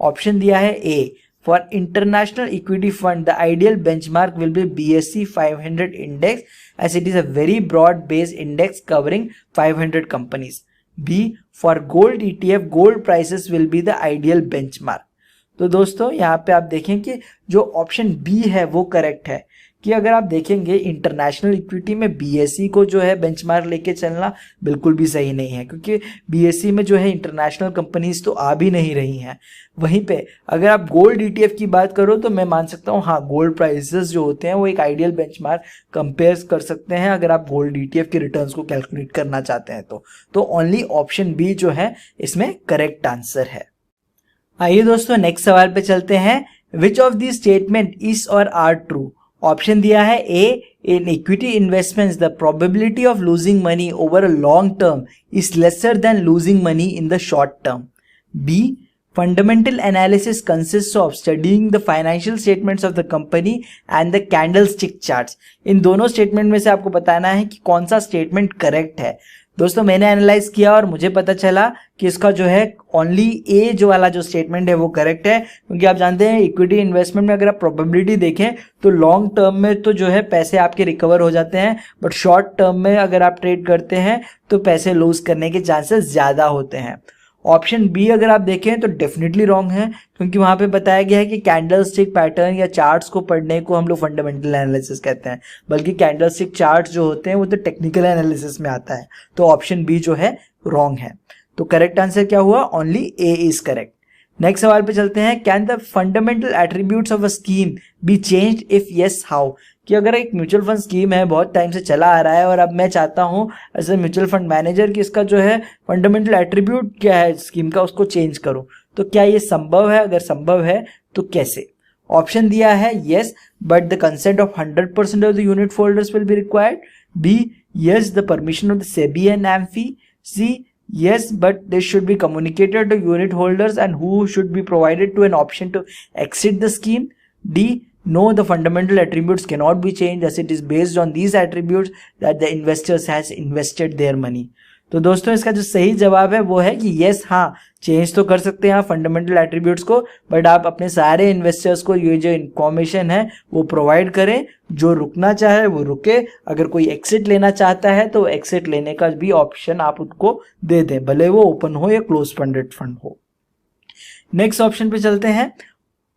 Speaker 1: ऑप्शन दिया है a for international equity fund the ideal benchmark will be BSE 500 index as it is a very broad based index covering 500 companies. B for gold ETF gold prices will be the ideal benchmark. तो दोस्तों यहाँ पे आप देखें कि जो option B है वो करेक्ट है। कि अगर आप देखेंगे इंटरनेशनल इक्विटी में BSE को जो है बेंचमार्क लेके चलना बिल्कुल भी सही नहीं है, क्योंकि BSE में जो है इंटरनेशनल कंपनीज तो आ भी नहीं रही हैं। वहीं पे अगर आप गोल्ड ETF की बात करो तो मैं मान सकता हूँ हाँ गोल्ड प्राइसेस जो होते हैं वो एक आइडियल बेंचमार्क कंपेयर कर सकते हैं अगर आप गोल्ड ETF के रिटर्न्स को कैलकुलेट करना चाहते हैं तो ओनली ऑप्शन बी जो है इसमें करेक्ट आंसर है। आइए दोस्तों नेक्स्ट सवाल पे चलते हैं। Which of the statement is और आर ट्रू। ऑप्शन दिया है A in equity investments the probability of losing money over a long term is lesser than losing money in the short term. B Fundamental analysis consists of studying the financial statements of the company and the candlestick charts. इन दोनों statement में से आपको बताना है कि कौन सा statement correct है। दोस्तों मैंने एनालाइज किया और मुझे पता चला कि इसका जो है ओनली ए जो वाला जो स्टेटमेंट है वो करेक्ट है, क्योंकि आप जानते हैं इक्विटी इन्वेस्टमेंट में अगर आप प्रोबेबिलिटी देखें तो लॉन्ग टर्म में तो जो है पैसे आपके रिकवर हो जाते हैं, बट शॉर्ट टर्म में अगर आप ट्रेड करते हैं तो पैसे लूज करने के चांसेस ज़्यादा होते हैं। ऑप्शन बी अगर आप देखें तो डेफिनेटली रॉन्ग है, क्योंकि वहां पे बताया गया है कि कैंडल स्टिक पैटर्न या चार्ट्स को पढ़ने को हम लोग फंडामेंटल एनालिसिस कहते हैं, बल्कि कैंडल स्टिक चार्ट्स जो होते हैं वो तो टेक्निकल एनालिसिस में आता है। तो ऑप्शन बी जो है रॉन्ग है। तो करेक्ट आंसर क्या हुआ? Only A is correct. Next सवाल पे चलते हैं। Can the fundamental attributes of a scheme be changed? If yes how? कि अगर एक म्यूचुअल फंड स्कीम है, बहुत टाइम से चला आ रहा है और अब मैं चाहता हूं as a mutual fund manager कि इसका जो है फंडामेंटल एट्रीब्यूट क्या है स्कीम का उसको चेंज करूं, तो क्या ये संभव है? अगर संभव है तो कैसे? ऑप्शन दिया है yes but the consent of 100% of the unit holders will be required, b yes the permission of the SEBI and AMFI, c yes but this should be communicated to unit holders and who should be provided to an option to exit the scheme, D no the fundamental attributes cannot be changed as it is based on these attributes that the investors has invested their money। तो दोस्तों इसका जो सही जवाब है वो है कि यस, हाँ चेंज तो कर सकते हैं आप फंडामेंटल एट्रीब्यूट्स को, बट आप अपने सारे इन्वेस्टर्स को ये जो इन्फॉर्मेशन है वो प्रोवाइड करें, जो रुकना चाहे वो रुके, अगर कोई एक्सिट लेना चाहता है तो एक्सिट लेने का भी ऑप्शन आप उनको दे दें, भले वो ओपन हो या क्लोज फंडेड फंड हो। नेक्स्ट ऑप्शन पे चलते हैं।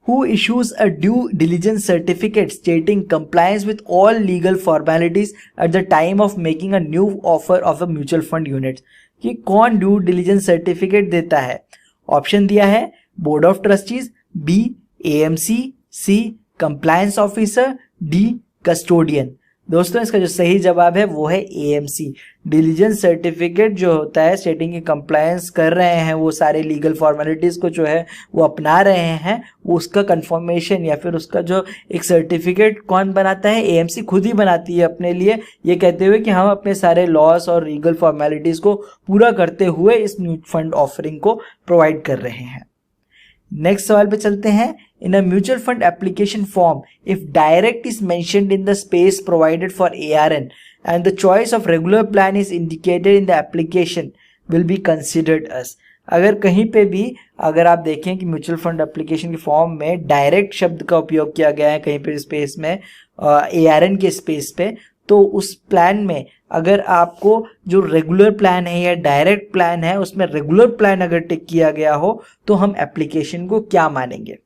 Speaker 1: Who issues a due diligence certificate stating compliance with all legal formalities at the time of making a new offer of a mutual fund unit? कि कौन due diligence certificate देता है? Option दिया है board of trustees, b AMC, c compliance officer, d custodian. दोस्तों इसका जो सही जवाब है वो है एएमसी। डिलीजेंस सर्टिफिकेट जो होता है स्टेटिंग की कंप्लायंस कर रहे हैं, वो सारे लीगल फॉर्मेलिटीज को जो है वो अपना रहे हैं, वो उसका कंफर्मेशन या फिर उसका जो एक सर्टिफिकेट कौन बनाता है? एएमसी खुद ही बनाती है अपने लिए, ये कहते हुए कि हम अपने सारे लॉस और लीगल फॉर्मेलिटीज को पूरा करते हुए इस म्यूचुअल फंड ऑफरिंग को प्रोवाइड कर रहे हैं। नेक्स्ट सवाल पे चलते हैं। In a mutual fund application form if direct is mentioned in the space provided for ARN and the choice of regular plan is indicated in the application will be considered as। अगर कहीं पे भी अगर आप देखें कि mutual fund application के form में डायरेक्ट शब्द का उपयोग किया गया है कहीं पे स्पेस में ARN के स्पेस पे, तो उस प्लान में अगर आपको जो रेगुलर प्लान है या डायरेक्ट प्लान है उसमें रेगुलर प्लान अगर टिक किया गया हो तो हम एप्लीकेशन को क्या मानेंगे?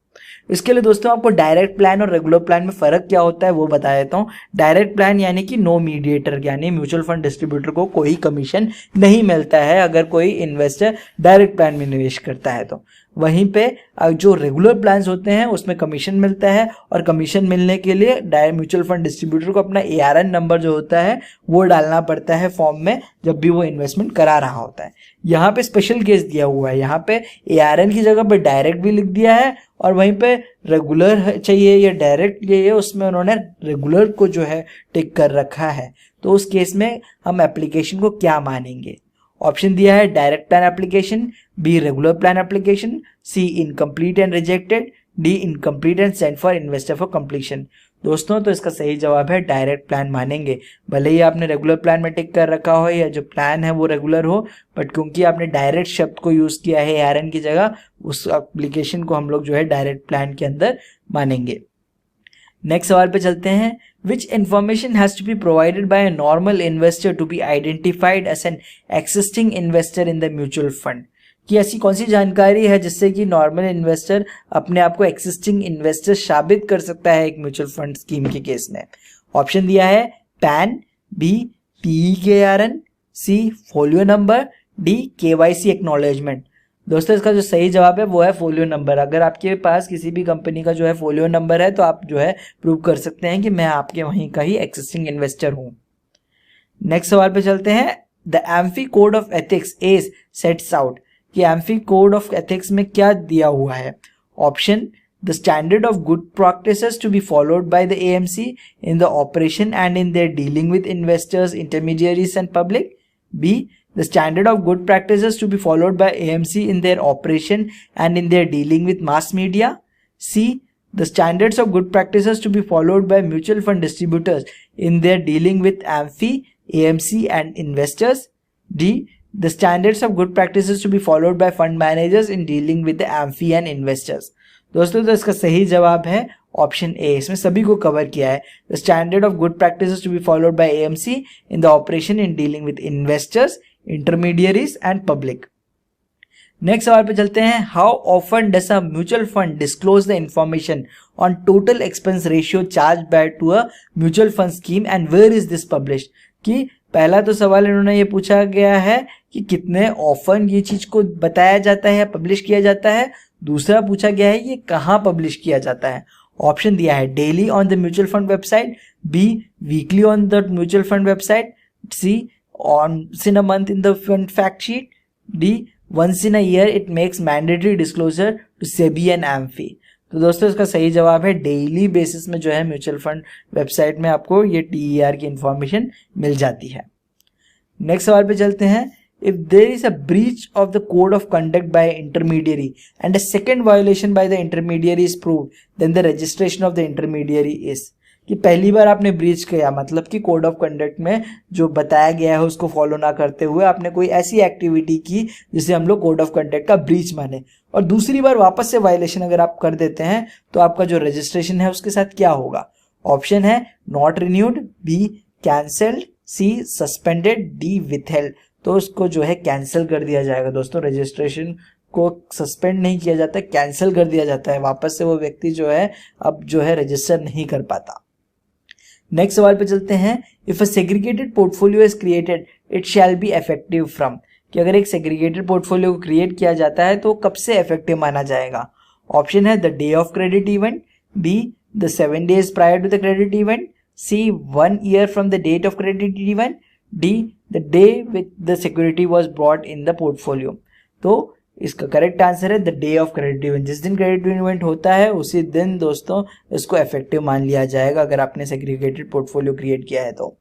Speaker 1: इसके लिए दोस्तों आपको डायरेक्ट प्लान और रेगुलर प्लान में फ़र्क क्या होता है वो बता देता हूँ। डायरेक्ट प्लान यानी कि नो मीडिएटर, यानी म्यूचुअल फंड डिस्ट्रीब्यूटर को कोई कमीशन नहीं मिलता है अगर कोई इन्वेस्टर डायरेक्ट प्लान में निवेश करता है तो। वहीं पे जो रेगुलर प्लान्स होते हैं उसमें कमीशन मिलता है, और कमीशन मिलने के लिए म्यूचुअल फंड डिस्ट्रीब्यूटर को अपना ARN नंबर जो होता है वो डालना पड़ता है फॉर्म में जब भी वो इन्वेस्टमेंट करा रहा होता है। यहाँ पे स्पेशल केस दिया हुआ है, यहाँ पे ARN की जगह पे डायरेक्ट भी लिख दिया है, और वहीं पे रेगुलर चाहिए या डायरेक्ट चाहिए उसमें उन्होंने रेगुलर को जो है टिक कर रखा है। तो उस केस में हम एप्लीकेशन को क्या मानेंगे? ऑप्शन दिया है direct plan application, b regular plan application, c incomplete and rejected, d incomplete and send for investor for completion. दोस्तों तो इसका सही जवाब है डायरेक्ट प्लान मानेंगे, भले ही आपने रेगुलर प्लान में टिक कर रखा हो या जो प्लान है वो रेगुलर हो, बट क्योंकि आपने डायरेक्ट शब्द को यूज किया है ARN की जगह, उस एप्लीकेशन को हम लोग जो है डायरेक्ट प्लान के अंदर मानेंगे। नेक्स्ट सवाल पे चलते हैं। Which information has to be provided by a normal investor to be identified as an existing investor in the mutual fund? कि ऐसी कौन सी जानकारी है जिससे कि नॉर्मल इन्वेस्टर अपने आप को एक्सिस्टिंग इन्वेस्टर साबित कर सकता है एक म्यूचुअल फंड स्कीम के केस में? ऑप्शन दिया है PAN, B PEKRN, C folio number, D KYC acknowledgement. दोस्तों इसका जो सही जवाब है वो है फोलियो नंबर। अगर आपके पास किसी भी कंपनी का जो है फोलियो नंबर है तो आप जो है प्रूव कर सकते हैं कि मैं आपके वहीं का ही एक्सिस्टिंग इन्वेस्टर हूं। नेक्स्ट सवाल पे चलते हैं। The AMFI code of ethics is sets out, कि एम्फी कोड ऑफ एथिक्स में क्या दिया हुआ है? Option the standard of good practices to be followed by the AMC in the operation and in their dealing with investors, intermediaries and public, b the standard of good practices to be followed by AMC in their operation and in their dealing with mass media. C, the standards of good practices to be followed by mutual fund distributors in their dealing with AMFI, AMC and investors. D, the standards of good practices to be followed by fund managers in dealing with the AMFI and investors. दोस्तों तो इसका सही जवाब है option A, इसमें सभी को cover किया है. The standard of good practices to be followed by AMC in the operation in dealing with investors, intermediaries and public. Next सवाल पे चलते हैं. How often does a mutual fund disclose the information on total expense ratio charge by to a mutual fund scheme and where is this published. कि पहला तो सवाल इन्होंने ये पूछा गया है कि कितने ऑफन ये चीज को बताया जाता है या पब्लिश किया जाता है. दूसरा पूछा गया है ये कहाँ पब्लिश किया जाता है. ऑप्शन दिया है daily on the mutual fund website, b weekly on the mutual fund website, c once in a month in the fund fact sheet, D once in a year it makes mandatory disclosure to SEBI and AMFI. तो दोस्तों इसका सही जवाब है daily basis में जो है mutual fund website में आपको ये TER की इंफॉर्मेशन मिल जाती है. नेक्स्ट सवाल पे चलते हैं. If there is a breach of the code of conduct by intermediary and a second violation by the intermediary is proved, then the registration of the intermediary is. कि पहली बार आपने ब्रीच किया मतलब कि कोड ऑफ कंडक्ट में जो बताया गया है उसको फॉलो ना करते हुए आपने कोई ऐसी एक्टिविटी की जिसे हम लोग कोड ऑफ कंडक्ट का ब्रीच माने, और दूसरी बार वापस से वायलेशन अगर आप कर देते हैं तो आपका जो रजिस्ट्रेशन है उसके साथ क्या होगा. ऑप्शन है not renewed, b cancelled, c suspended, d withheld. तो उसको जो है कैंसिल कर दिया जाएगा. दोस्तों रजिस्ट्रेशन को सस्पेंड नहीं किया जाता, कैंसिल कर दिया जाता है. वापस से वो व्यक्ति जो है अब जो है रजिस्टर नहीं कर पाता. नेक्स्ट सवाल पे चलते हैं. If a segregated portfolio is created it shall be effective from. कि अगर एक सेग्रीगेटेड पोर्टफोलियो को क्रिएट किया जाता है तो कब से इफेक्टिव माना जाएगा. ऑप्शन है the day of credit event, b the 7 days prior to the credit event, c 1 year from the date of credit event, d the day with the security was brought in the portfolio. तो इसका correct answer है the day of credit event. जिस दिन credit event होता है उसी दिन दोस्तों इसको इफेक्टिव मान लिया जाएगा अगर आपने सेग्रीगेटेड पोर्टफोलियो क्रिएट किया है तो.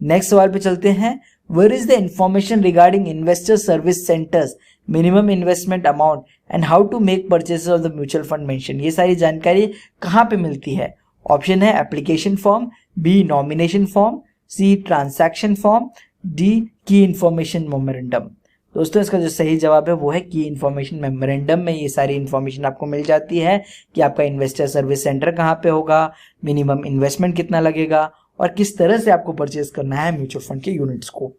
Speaker 1: नेक्स्ट सवाल पे चलते हैं. Where is the information regarding investor service centres, minimum investment amount and how to make purchases of the mutual fund mention. ये सारी जानकारी कहाँ पे मिलती है. ऑप्शन है application form, B nomination form, C transaction form, D key information memorandum. दोस्तों इसका जो सही जवाब है वो है की इंफॉर्मेशन मेमोरेंडम में ये सारी इंफॉर्मेशन आपको मिल जाती है कि आपका इन्वेस्टर सर्विस सेंटर कहाँ पे होगा, मिनिमम इन्वेस्टमेंट कितना लगेगा और किस तरह से आपको परचेज करना है म्यूचुअल फंड के यूनिट्स को.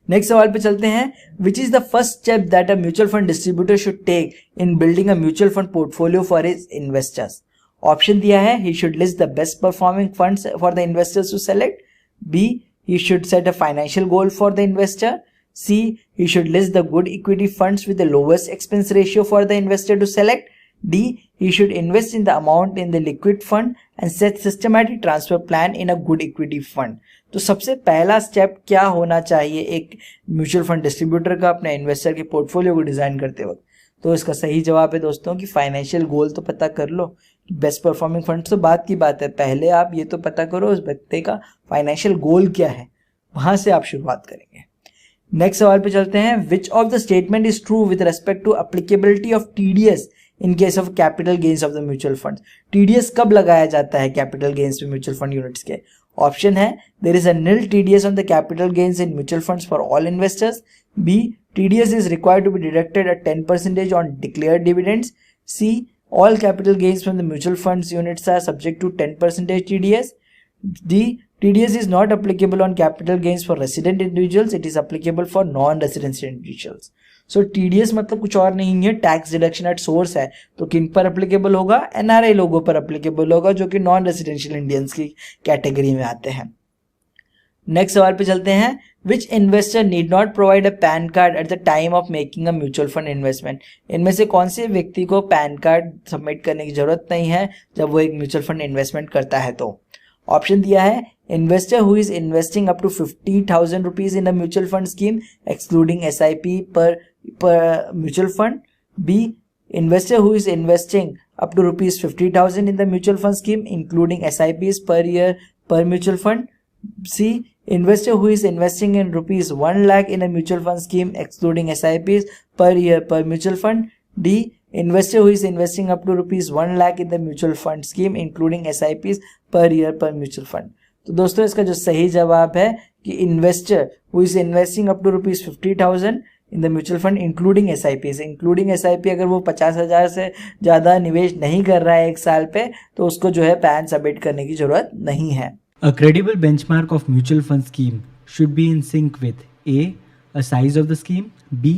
Speaker 1: नेक्स्ट सवाल पे चलते हैं. Which is the first step that a mutual fund distributor should take in building a mutual fund portfolio for his investors. Option दिया है he should list the best performing funds for the investors to select, b he should set a financial goal for the investor, C, he should list the good equity funds with the lowest expense ratio for the investor to select, D, he should invest in the amount in the liquid fund and set systematic transfer plan in a good equity fund. तो सबसे पहला step क्या होना चाहिए एक mutual fund distributor का अपने investor के पोर्टफोलियो को डिजाइन करते वक्त. तो इसका सही जवाब है दोस्तों कि फाइनेंशियल गोल तो पता कर लो. बेस्ट परफॉर्मिंग फंड तो बात की बात है, पहले आप ये तो पता करो उस व्यक्ति का फाइनेंशियल गोल क्या है, वहां से आप शुरुआत करेंगे. नेक्स्ट सवाल पे चलते हैं. Which of the statement is true with respect to applicability of TDS in case of capital gains of the mutual funds. TDS कब लगाया जाता है कैपिटल गेन्स पे म्यूचुअल फंड यूनिट्स के. ऑप्शन है there is a nil TDS on the capital gains in mutual funds for all investors, b TDS is required to be deducted at 10% on declared dividends, C all capital gains from the mutual funds units are subject to 10% TDS, D TDS is not applicable on capital gains for resident individuals, it is applicable for non-resident individuals. So TDS मतलब कुछ और नहीं है, tax deduction at source है. तो किन पर applicable होगा, NRI लोगों पर अप्लीकेबल होगा जो कि नॉन रेसिडेंशियल इंडियंस की कैटेगरी में आते हैं. नेक्स्ट सवाल पे चलते हैं. Which investor need not provide a PAN card at the time of making a mutual fund investment. इनमें से कौन से व्यक्ति को पैन कार्ड सबमिट करने की जरूरत नहीं है जब वो एक म्यूचुअल फंड इन्वेस्टमेंट करता है. तो ऑप्शन दिया है investor who is investing up to 50,000 rupees in a mutual fund scheme excluding SIP per mutual fund, b investor who is investing up to ₹50,000 in the mutual fund scheme including SIPs per year per mutual fund, C Investor who is investing in rupees 1 lakh in a mutual fund scheme excluding SIPs per year per mutual fund. D. Investor who is investing up to rupees 1 lakh in the mutual fund scheme including SIPs per year per mutual fund. तो दोस्तों इसका जो सही जवाब है कि investor who is investing up to rupees 50,000 in the mutual fund including SIP अगर वो 50,000 से ज़्यादा निवेश नहीं कर रहा है एक साल पे तो उसको जो है पैन सबमिट करने की जरूरत नहीं है.
Speaker 3: A credible benchmark of mutual fund scheme should be in sync with A size of the scheme, B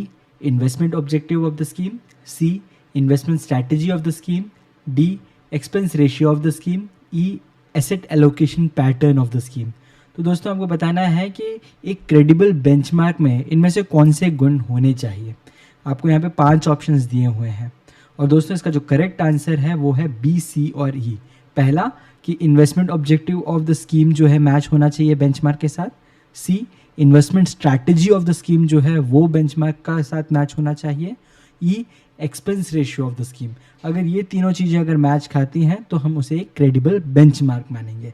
Speaker 3: investment objective of the scheme, C investment strategy of the scheme, D expense ratio of the scheme, E asset allocation pattern of the scheme. तो दोस्तों आपको बताना है कि एक credible benchmark में इनमें से कौन से गुण होने चाहिए. आपको यहाँ पे 5 ऑप्शंस दिए हुए हैं और दोस्तों इसका जो करेक्ट आंसर है वो है बी, सी और ई. पहला कि investment objective of the scheme जो है मैच होना चाहिए बेंचमार्क के साथ. C, investment strategy of the scheme जो है वो बेंचमार्क का साथ मैच होना चाहिए. E, expense ratio of the scheme. अगर ये तीनों चीज़ें अगर मैच खाती हैं तो हम उसे एक क्रेडिबल बेंचमार्क मानेंगे.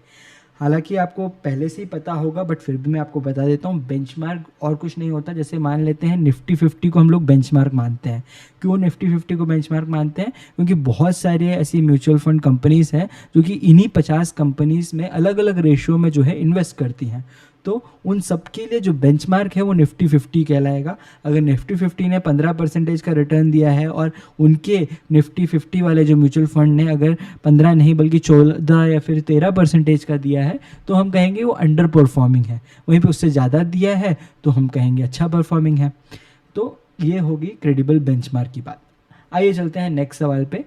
Speaker 3: हालांकि आपको पहले से ही पता होगा बट फिर भी मैं आपको बता देता हूँ, बेंचमार्क और कुछ नहीं होता. जैसे मान लेते हैं निफ्टी 50 को हम लोग बेंचमार्क मानते हैं. क्यों निफ्टी 50 को बेंचमार्क मानते हैं? क्योंकि बहुत सारे ऐसी म्यूचुअल फंड कंपनीज़ हैं जो कि इन्हीं 50 कंपनीज़ में अलग अलग रेशियो में जो है इन्वेस्ट करती हैं. तो उन सब के लिए जो बेंचमार्क है वो निफ्टी 50 कहलाएगा. अगर निफ्टी 50 ने 15% का रिटर्न दिया है और उनके निफ्टी 50 वाले जो म्यूचुअल फंड ने अगर 15 नहीं बल्कि 14 या फिर 13% का दिया है तो हम कहेंगे वो अंडर परफॉर्मिंग है. वहीं पे उससे ज़्यादा दिया है तो हम कहेंगे अच्छा परफॉर्मिंग है. तो ये होगी क्रेडिबल बेंचमार्क की बात. आइए चलते हैं नेक्स्ट सवाल पे.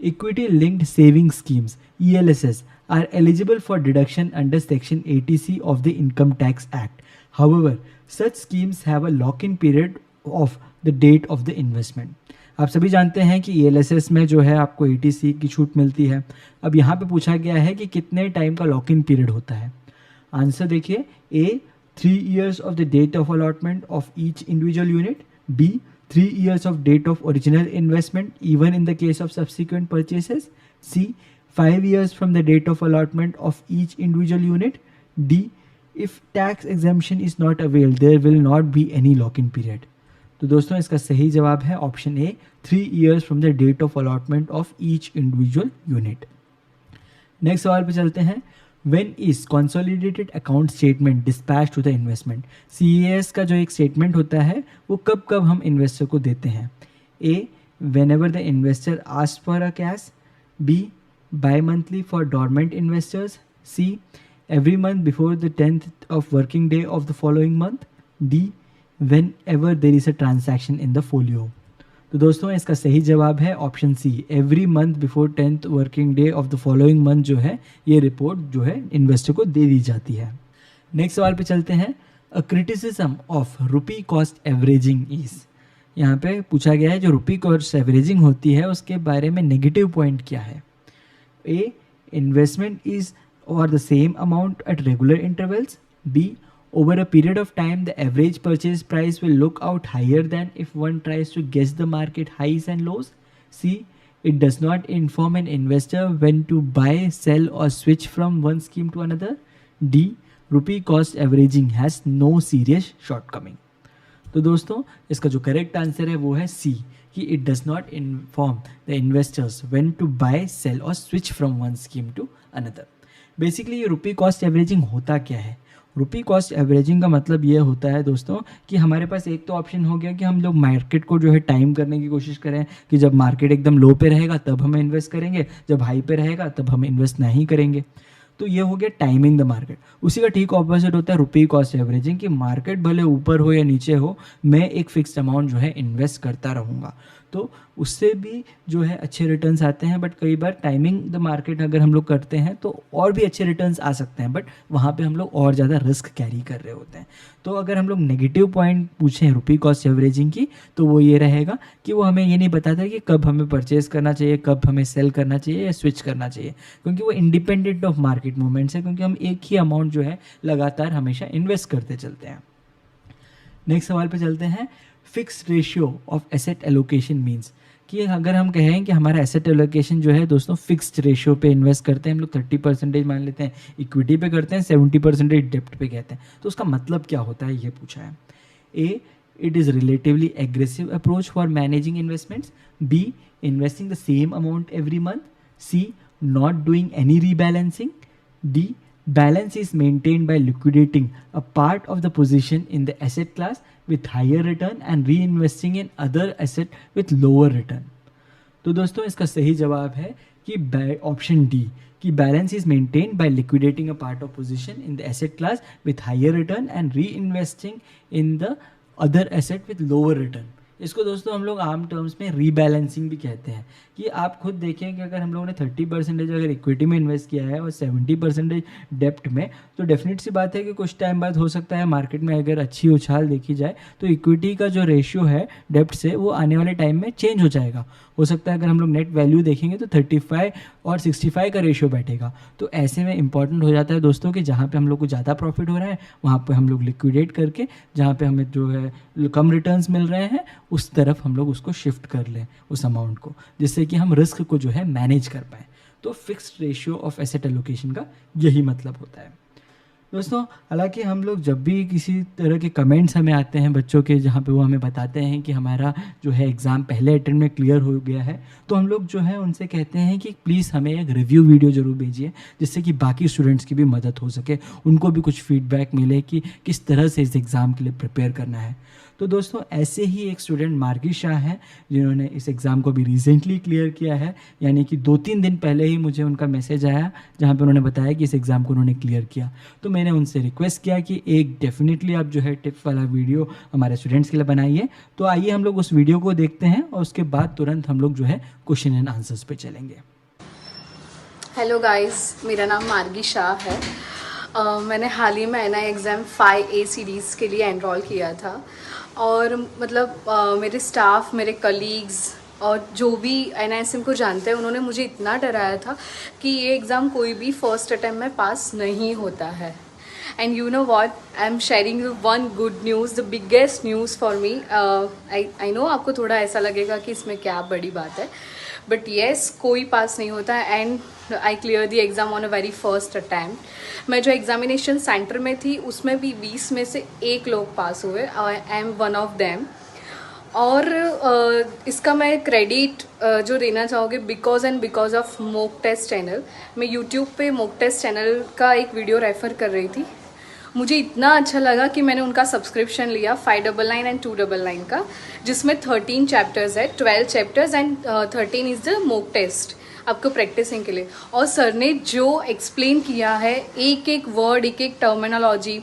Speaker 3: Equity linked saving schemes ELSS are eligible for deduction under Section 80C of the Income Tax Act. However, such schemes have a lock-in period of the date of the investment. आप सभी जानते हैं कि ELSS में जो है आपको 80C की छूट मिलती है. अब यहाँ पे पूछा गया है कि कितने टाइम का लॉक इन पीरियड होता है. आंसर देखिए. A 3 years of the date of allotment of each individual unit. B 3 years of date of original investment even in the case of subsequent purchases. C 5 years from the date of allotment of each individual unit. D, if tax exemption is not availed, there will not be any lock-in period. तो दोस्तों इसका सही जवाब है option A, 3 years from the date of allotment of each individual unit. Next सवाल पे चलते हैं. When is consolidated account statement dispatched to the investment? CAS का जो एक स्टेटमेंट होता है वो कब कब हम इन्वेस्टर को देते हैं. A, whenever the investor asks for a cash. B, bi-monthly for dormant investors. C, every month before the 10th of working day of the following month. D, whenever there is a transaction in the folio. तो दोस्तों इसका सही जवाब है option C, every month before 10th working day of the following month जो है ये report जो है इन्वेस्टर को दे दी जाती है. नेक्स्ट सवाल पे चलते हैं. A criticism of rupee cost averaging is. यहाँ पे पूछा गया है जो रुपी कॉस्ट एवरेजिंग होती है उसके बारे में नेगेटिव पॉइंट क्या है. A, investment is over the same amount at regular intervals. B, over a period of time the average purchase price will look out higher than if one tries to guess the market highs and lows. C, it does not inform an investor when to buy, sell or switch from one scheme to another. D, rupee cost averaging has no serious shortcoming. तो दोस्तों इसका जो correct answer है वो है C, कि it does not inform the investors when to buy, sell or switch from one scheme to another. Basically ये rupee cost averaging होता क्या है. रुपी कॉस्ट एवरेजिंग का मतलब ये होता है दोस्तों कि हमारे पास एक तो ऑप्शन हो गया कि हम लोग मार्केट को जो है टाइम करने की कोशिश करें कि जब मार्केट एकदम लो पे रहेगा तब हम इन्वेस्ट करेंगे, जब हाई पे रहेगा तब हम इन्वेस्ट नहीं करेंगे. तो ये हो गया टाइमिंग द मार्केट. उसी का ठीक ऑपोजिट होता है रुपी कॉस्ट एवरेजिंग, कि मार्केट भले ऊपर हो या नीचे हो मैं एक फिक्स्ड अमाउंट जो है इन्वेस्ट करता रहूँगा. तो उससे भी जो है अच्छे रिटर्न्स आते हैं. बट कई बार टाइमिंग द मार्केट अगर हम लोग करते हैं तो और भी अच्छे रिटर्न्स आ सकते हैं, बट वहाँ पे हम लोग और ज़्यादा रिस्क कैरी कर रहे होते हैं. तो अगर हम लोग नेगेटिव पॉइंट पूछें रुपी कॉस्ट एवरेजिंग की तो वो ये रहेगा कि वो हमें ये नहीं बताता कि कब हमें परचेज़ करना चाहिए, कब हमें सेल करना चाहिए या स्विच करना चाहिए, क्योंकि वो इंडिपेंडेंट ऑफ मार्केट मूवमेंट्स है, क्योंकि हम एक ही अमाउंट जो है लगातार हमेशा इन्वेस्ट करते चलते हैं. नेक्स्ट सवाल पे चलते हैं. Fixed ratio of asset allocation means. कि अगर हम कहें कि हमारा एसेट एलोकेशन जो है दोस्तों फिक्स्ड रेशियो पे इन्वेस्ट करते हैं हम लोग, 30% मान लेते हैं इक्विटी पे करते हैं, 70% डेप्ट पे कहते हैं, तो उसका मतलब क्या होता है ये पूछा है। ए, it is relatively aggressive approach for managing investments. B, investing the same amount every month. C, not doing any rebalancing. D, balance is maintained by liquidating a part of the position in the asset class with higher return and reinvesting in other asset with lower return. तो दोस्तों इसका सही जवाब है कि option D, कि balance is maintained by liquidating a part of position in the asset class with higher return and reinvesting in the other asset with lower return. इसको दोस्तों हम लोग आम टर्म्स में रीबैलेंसिंग भी कहते हैं, कि आप खुद देखें कि अगर हम लोगों ने 30% अगर इक्विटी में इन्वेस्ट किया है और 70% डेप्ट में, तो डेफिनेट सी बात है कि कुछ टाइम बाद हो सकता है मार्केट में अगर अच्छी उछाल देखी जाए तो इक्विटी का जो रेशियो है डेप्ट से वो आने वाले टाइम में चेंज हो जाएगा। हो सकता है अगर हम लोग नेट वैल्यू देखेंगे तो 35 और 65 का रेशियो बैठेगा। तो ऐसे में इंपॉर्टेंट हो जाता है दोस्तों कि जहाँ पे हम लोग को ज़्यादा प्रॉफिट हो रहा है वहाँ पे हम लोग लिक्विडेट करके, जहाँ पे हमें जो है कम रिटर्न्स मिल रहे हैं उस तरफ हम लोग उसको शिफ्ट कर लें उस अमाउंट को, जिससे कि हम रिस्क को जो है मैनेज कर पाएँ। तो fixed ratio of asset allocation का यही मतलब होता है दोस्तों। हालांकि हम लोग जब भी किसी तरह के कमेंट्स हमें आते हैं बच्चों के, जहाँ पे वो हमें बताते हैं कि हमारा जो है एग्ज़ाम पहले अटेम्प्ट में क्लियर हो गया है, तो हम लोग जो है उनसे कहते हैं कि प्लीज़ हमें एक रिव्यू वीडियो ज़रूर भेजिए, जिससे कि बाकी स्टूडेंट्स की भी मदद हो सके, उनको भी कुछ फीडबैक मिले कि किस तरह से इस एग्ज़ाम के लिए प्रिपेयर करना है। तो दोस्तों ऐसे ही एक स्टूडेंट मार्गी शाह हैं जिन्होंने इस एग्ज़ाम को भी रिसेंटली क्लियर किया है, यानी कि 2-3 दिन पहले ही मुझे उनका मैसेज आया जहाँ पे उन्होंने बताया कि इस एग्ज़ाम को उन्होंने क्लियर किया। तो मैंने उनसे रिक्वेस्ट किया कि एक डेफिनेटली आप जो है टिप वाला वीडियो हमारे स्टूडेंट्स के लिए बनाइए। तो आइए हम लोग उस वीडियो को देखते हैं और उसके बाद तुरंत हम लोग जो है क्वेश्चन एंड आंसर्स पे चलेंगे।
Speaker 4: हेलो गाइस, मेरा नाम मार्गी शाह है। मैंने हाल ही में NI एग्ज़ाम 5A सीरीज़ के लिए एनरोल किया था और मतलब मेरे स्टाफ, मेरे कलीग्स और जो भी NISM को जानते हैं उन्होंने मुझे इतना डराया था कि ये एग्ज़ाम कोई भी फर्स्ट अटैम्प्ट में पास नहीं होता है। And you know what? I'm sharing you one good news, the biggest news for me. I know आपको थोड़ा ऐसा लगेगा कि इसमें क्या बड़ी बात है, बट येस कोई पास नहीं होता है and I clear the exam on a very first attempt. मैं जो एग्जामिनेशन सेंटर में थी उसमें भी 20 में से 1 लोग पास हुए। I am one of them. और इसका मैं क्रेडिट जो देना चाहूँगी because of mock test channel. मैं यूट्यूब पे मॉक टेस्ट चैनल का एक वीडियो रेफ़र कर रही थी, मुझे इतना अच्छा लगा कि मैंने उनका सब्सक्रिप्शन लिया 599 एंड 299 का, जिसमें 13 चैप्टर्स है, 12 chapters and 13 is the mock test आपको प्रैक्टिसिंग के लिए। और सर ने जो एक्सप्लेन किया है एक एक वर्ड, एक एक टर्मिनोलॉजी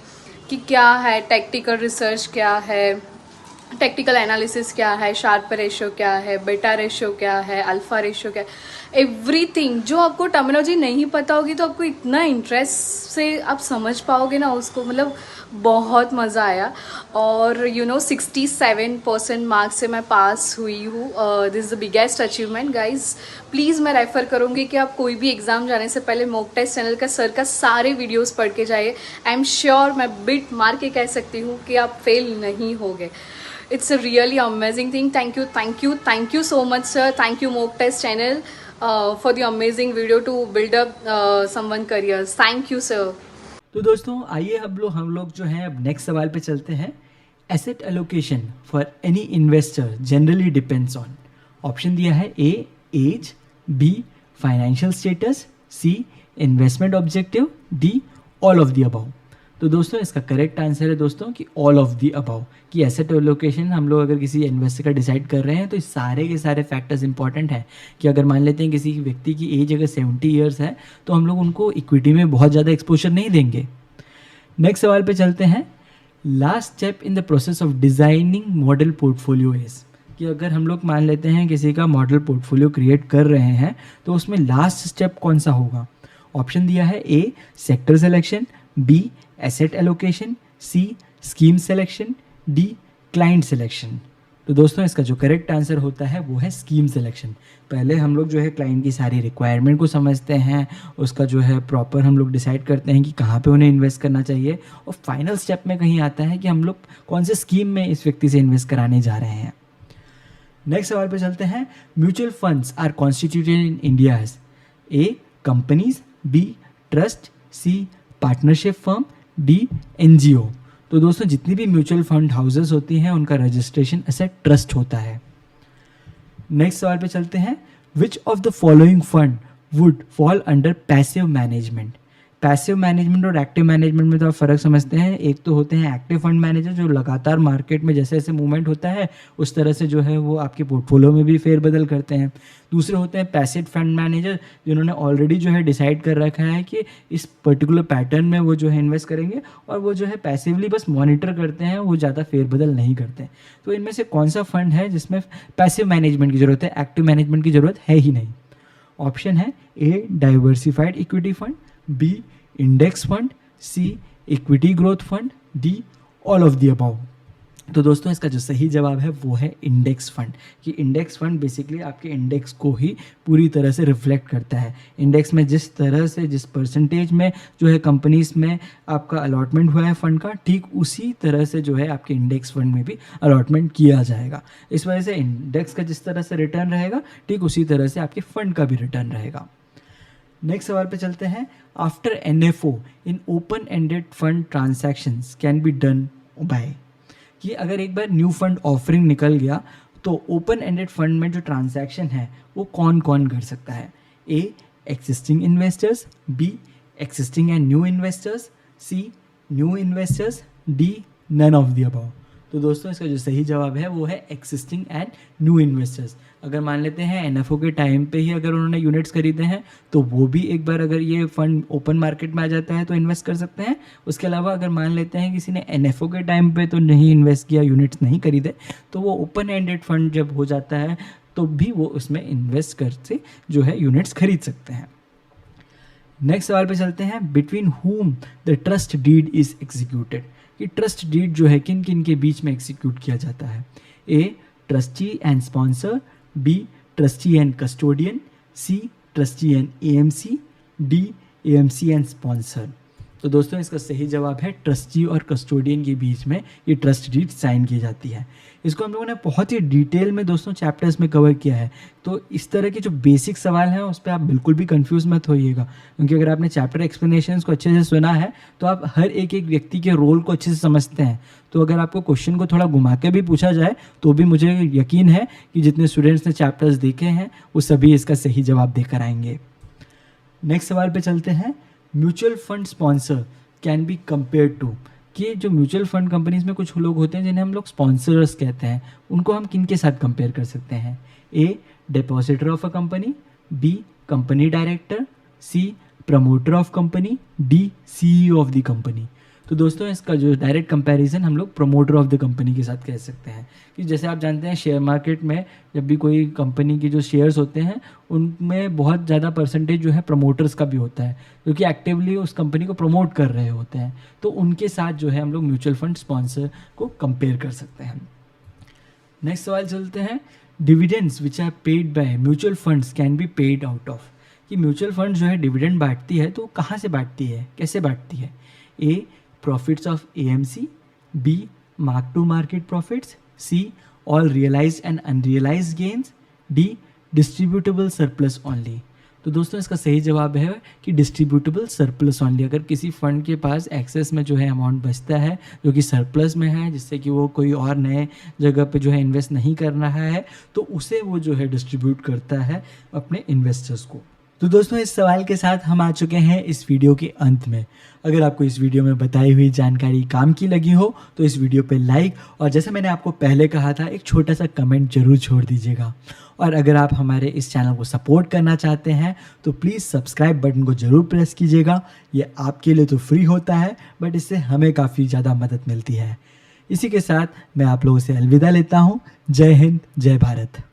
Speaker 4: कि क्या है टैक्टिकल रिसर्च, क्या है टेक्निकल एनालिसिस, क्या है शार्प रेशियो, क्या है बेटा रेशियो, क्या है अल्फा रेशियो, क्या है एवरीथिंग। जो आपको टर्मिनोलॉजी नहीं पता होगी तो आपको इतना इंटरेस्ट से आप समझ पाओगे ना उसको, मतलब बहुत मज़ा आया। और 67% मार्क्स से मैं पास हुई हूँ। This is the biggest achievement guys. Please मैं रेफ़र करूँगी कि आप कोई भी एग्ज़ाम जाने से पहले मॉक टेस्ट चैनल का सर का सारे वीडियोस पढ़ के जाइए। आई एम श्योर, मैं बिट मार के कह सकती हूँ कि आप फेल नहीं होगे। It's a really amazing thing. Thank you so much, sir. Thank you, Mock Test channel, for the amazing video to build up someone careers. Thank you, sir.
Speaker 3: तो दोस्तों आइए हम लोग जो है अब नेक्स्ट सवाल पे चलते हैं। Asset allocation for any investor generally depends on. Option दिया है A age, B financial status, C investment objective, D all of the above. तो दोस्तों इसका करेक्ट आंसर है दोस्तों कि ऑल ऑफ द अबव, कि एसेट एलोकेशन हम लोग अगर किसी इन्वेस्टर का डिसाइड कर रहे हैं तो सारे के सारे फैक्टर्स इंपॉर्टेंट हैं। कि अगर मान लेते हैं किसी व्यक्ति की एज अगर 70 ईयर्स है तो हम लोग उनको इक्विटी में बहुत ज़्यादा एक्सपोजर नहीं देंगे। नेक्स्ट सवाल पे चलते हैं। Last step in the process of designing model portfolio is, कि अगर हम लोग मान लेते हैं किसी का मॉडल पोर्टफोलियो क्रिएट कर रहे हैं तो उसमें लास्ट स्टेप कौन सा होगा। ऑप्शन दिया है A sector selection, B asset allocation, C scheme selection, D client selection. तो दोस्तों इसका जो करेक्ट आंसर होता है वो है स्कीम सिलेक्शन। पहले हम लोग जो है क्लाइंट की सारी रिक्वायरमेंट को समझते हैं, उसका जो है प्रॉपर हम लोग डिसाइड करते हैं कि कहाँ पे उन्हें इन्वेस्ट करना चाहिए, और फाइनल स्टेप में कहीं आता है कि हम लोग कौन से स्कीम में इस व्यक्ति से इन्वेस्ट कराने जा रहे हैं। नेक्स्ट सवाल पे चलते हैं। Mutual funds are constituted in India as a companies, B trust, C partnership firm, D NGO. तो दोस्तों जितनी भी म्यूचुअल फंड हाउसेस होती हैं उनका रजिस्ट्रेशन एज ए ट्रस्ट होता है। नेक्स्ट सवाल पे चलते हैं। Which of the following fund would fall under passive management. Passive management और एक्टिव मैनेजमेंट में तो आप फ़र्क समझते हैं। एक तो होते हैं एक्टिव फंड मैनेजर जो लगातार मार्केट में जैसे जैसे मूवमेंट होता है उस तरह से जो है वो आपके पोर्टफोलियो में भी फेरबदल करते हैं। दूसरे होते हैं पैसिव फंड मैनेजर जिन्होंने ऑलरेडी जो है डिसाइड कर रखा है कि इस पर्टिकुलर पैटर्न में वो जो है इन्वेस्ट करेंगे और वो जो है पैसिवली बस मॉनिटर करते हैं, वो ज़्यादा फेरबदल नहीं करते हैं। तो इनमें से कौन सा फंड है जिसमें पैसिव मैनेजमेंट की ज़रूरत है, एक्टिव मैनेजमेंट की ज़रूरत है ही नहीं। ऑप्शन है A diversified equity fund, B index fund, C equity growth fund, D all of the above. तो दोस्तों इसका जो सही जवाब है वो है इंडेक्स फंड। कि इंडेक्स फंड बेसिकली आपके इंडेक्स को ही पूरी तरह से रिफ्लेक्ट करता है। इंडेक्स में जिस तरह से जिस परसेंटेज में जो है कंपनीज में आपका अलॉटमेंट हुआ है फंड का, ठीक उसी तरह से जो है आपके इंडेक्स फंड में भी अलॉटमेंट किया जाएगा। इस वजह से इंडेक्स का जिस तरह से रिटर्न रहेगा ठीक उसी तरह से आपके फंड का भी रिटर्न रहेगा। नेक्स्ट सवाल पे चलते हैं। After NFO in open ended fund transactions can be done by. कि अगर एक बार न्यू फंड ऑफरिंग निकल गया तो ओपन एंडेड फंड में जो ट्रांजैक्शन है वो कौन कौन कर सकता है। A existing investors, B existing and new investors, C new investors, D none of the above. तो दोस्तों इसका जो सही जवाब है वो है एक्सिस्टिंग एंड न्यू इन्वेस्टर्स। अगर मान लेते हैं एनएफओ के टाइम पे ही अगर उन्होंने यूनिट्स खरीदे हैं तो वो भी एक बार अगर ये फंड ओपन मार्केट में आ जाता है तो इन्वेस्ट कर सकते हैं। उसके अलावा अगर मान लेते हैं किसी ने एनएफओ के टाइम पे तो नहीं इन्वेस्ट किया, यूनिट्स नहीं खरीदे, तो वो ओपन एंडेड फंड जब हो जाता है तो भी वो उसमें इन्वेस्ट करके जो है यूनिट्स खरीद सकते हैं। नेक्स्ट सवाल पे चलते हैं। Between whom the trust deed is executed. कि ट्रस्ट डीड जो है किन किन के बीच में एग्जीक्यूट किया जाता है। A trustee and sponsor, B trustee and custodian, C trustee and AMC, D AMC and sponsor. तो दोस्तों इसका सही जवाब है ट्रस्टी और कस्टोडियन के बीच में ये ट्रस्ट डीड साइन की जाती है। इसको हम लोगों ने बहुत ही डिटेल में दोस्तों चैप्टर्स में कवर किया है। तो इस तरह के जो बेसिक सवाल हैं उस पर आप बिल्कुल भी कंफ्यूज मत होइएगा, क्योंकि अगर आपने चैप्टर एक्सप्लेनेशंस को अच्छे से सुना है तो आप हर एक एक व्यक्ति के रोल को अच्छे से समझते हैं। तो अगर आपको क्वेश्चन को थोड़ा घुमा के भी पूछा जाए तो भी मुझे यकीन है कि जितने स्टूडेंट्स ने चैप्टर्स देखे हैं वो सभी इसका सही जवाब देकर आएंगे। नेक्स्ट सवाल पे चलते हैं। Mutual fund sponsor can be compare to. कि जो म्यूचुअल फंड कंपनीज में कुछ लोग होते हैं जिन्हें हम लोग स्पॉन्सर्स कहते हैं, उनको हम किन के साथ कंपेयर कर सकते हैं। A depositor of a company, B company director, C promoter of company, D CEO of the company. तो दोस्तों इसका जो डायरेक्ट कंपैरिजन हम लोग प्रमोटर ऑफ द कंपनी के साथ कह सकते हैं। कि जैसे आप जानते हैं शेयर मार्केट में जब भी कोई कंपनी की जो शेयर्स होते हैं उनमें बहुत ज़्यादा परसेंटेज जो है प्रमोटर्स का भी होता है, क्योंकि एक्टिवली उस कंपनी को प्रमोट कर रहे होते हैं। तो उनके साथ जो है हम लोग म्यूचुअल फंड स्पॉन्सर को कंपेयर कर सकते हैं। नेक्स्ट सवाल चलते हैं। Dividends which are paid by mutual funds can be paid out of. कि म्यूचुअल फंड जो है डिविडेंड बांटती है तो कहाँ से बांटती है, कैसे बांटती है। A profits of AMC, B mark to market profits, C all realised and unrealised gains, D distributable surplus only. तो दोस्तों इसका सही जवाब है कि डिस्ट्रीब्यूटेबल सरप्लस ओनली। अगर किसी फंड के पास एक्सेस में जो है अमाउंट बचता है जो कि सरप्लस में है, जिससे कि वो कोई और नए जगह पे जो है इन्वेस्ट नहीं कर रहा है, तो उसे वो जो है डिस्ट्रीब्यूट करता है अपने इन्वेस्टर्स को। तो दोस्तों इस सवाल के साथ हम आ चुके हैं इस वीडियो के अंत में। अगर आपको इस वीडियो में बताई हुई जानकारी काम की लगी हो तो इस वीडियो पे लाइक और जैसे मैंने आपको पहले कहा था एक छोटा सा कमेंट जरूर छोड़ दीजिएगा। और अगर आप हमारे इस चैनल को सपोर्ट करना चाहते हैं तो प्लीज़ सब्सक्राइब बटन को ज़रूर प्रेस कीजिएगा। ये आपके लिए तो फ्री होता है बट इससे हमें काफ़ी ज़्यादा मदद मिलती है। इसी के साथ मैं आप लोगों से अलविदा लेता हूँ। जय हिंद, जय भारत।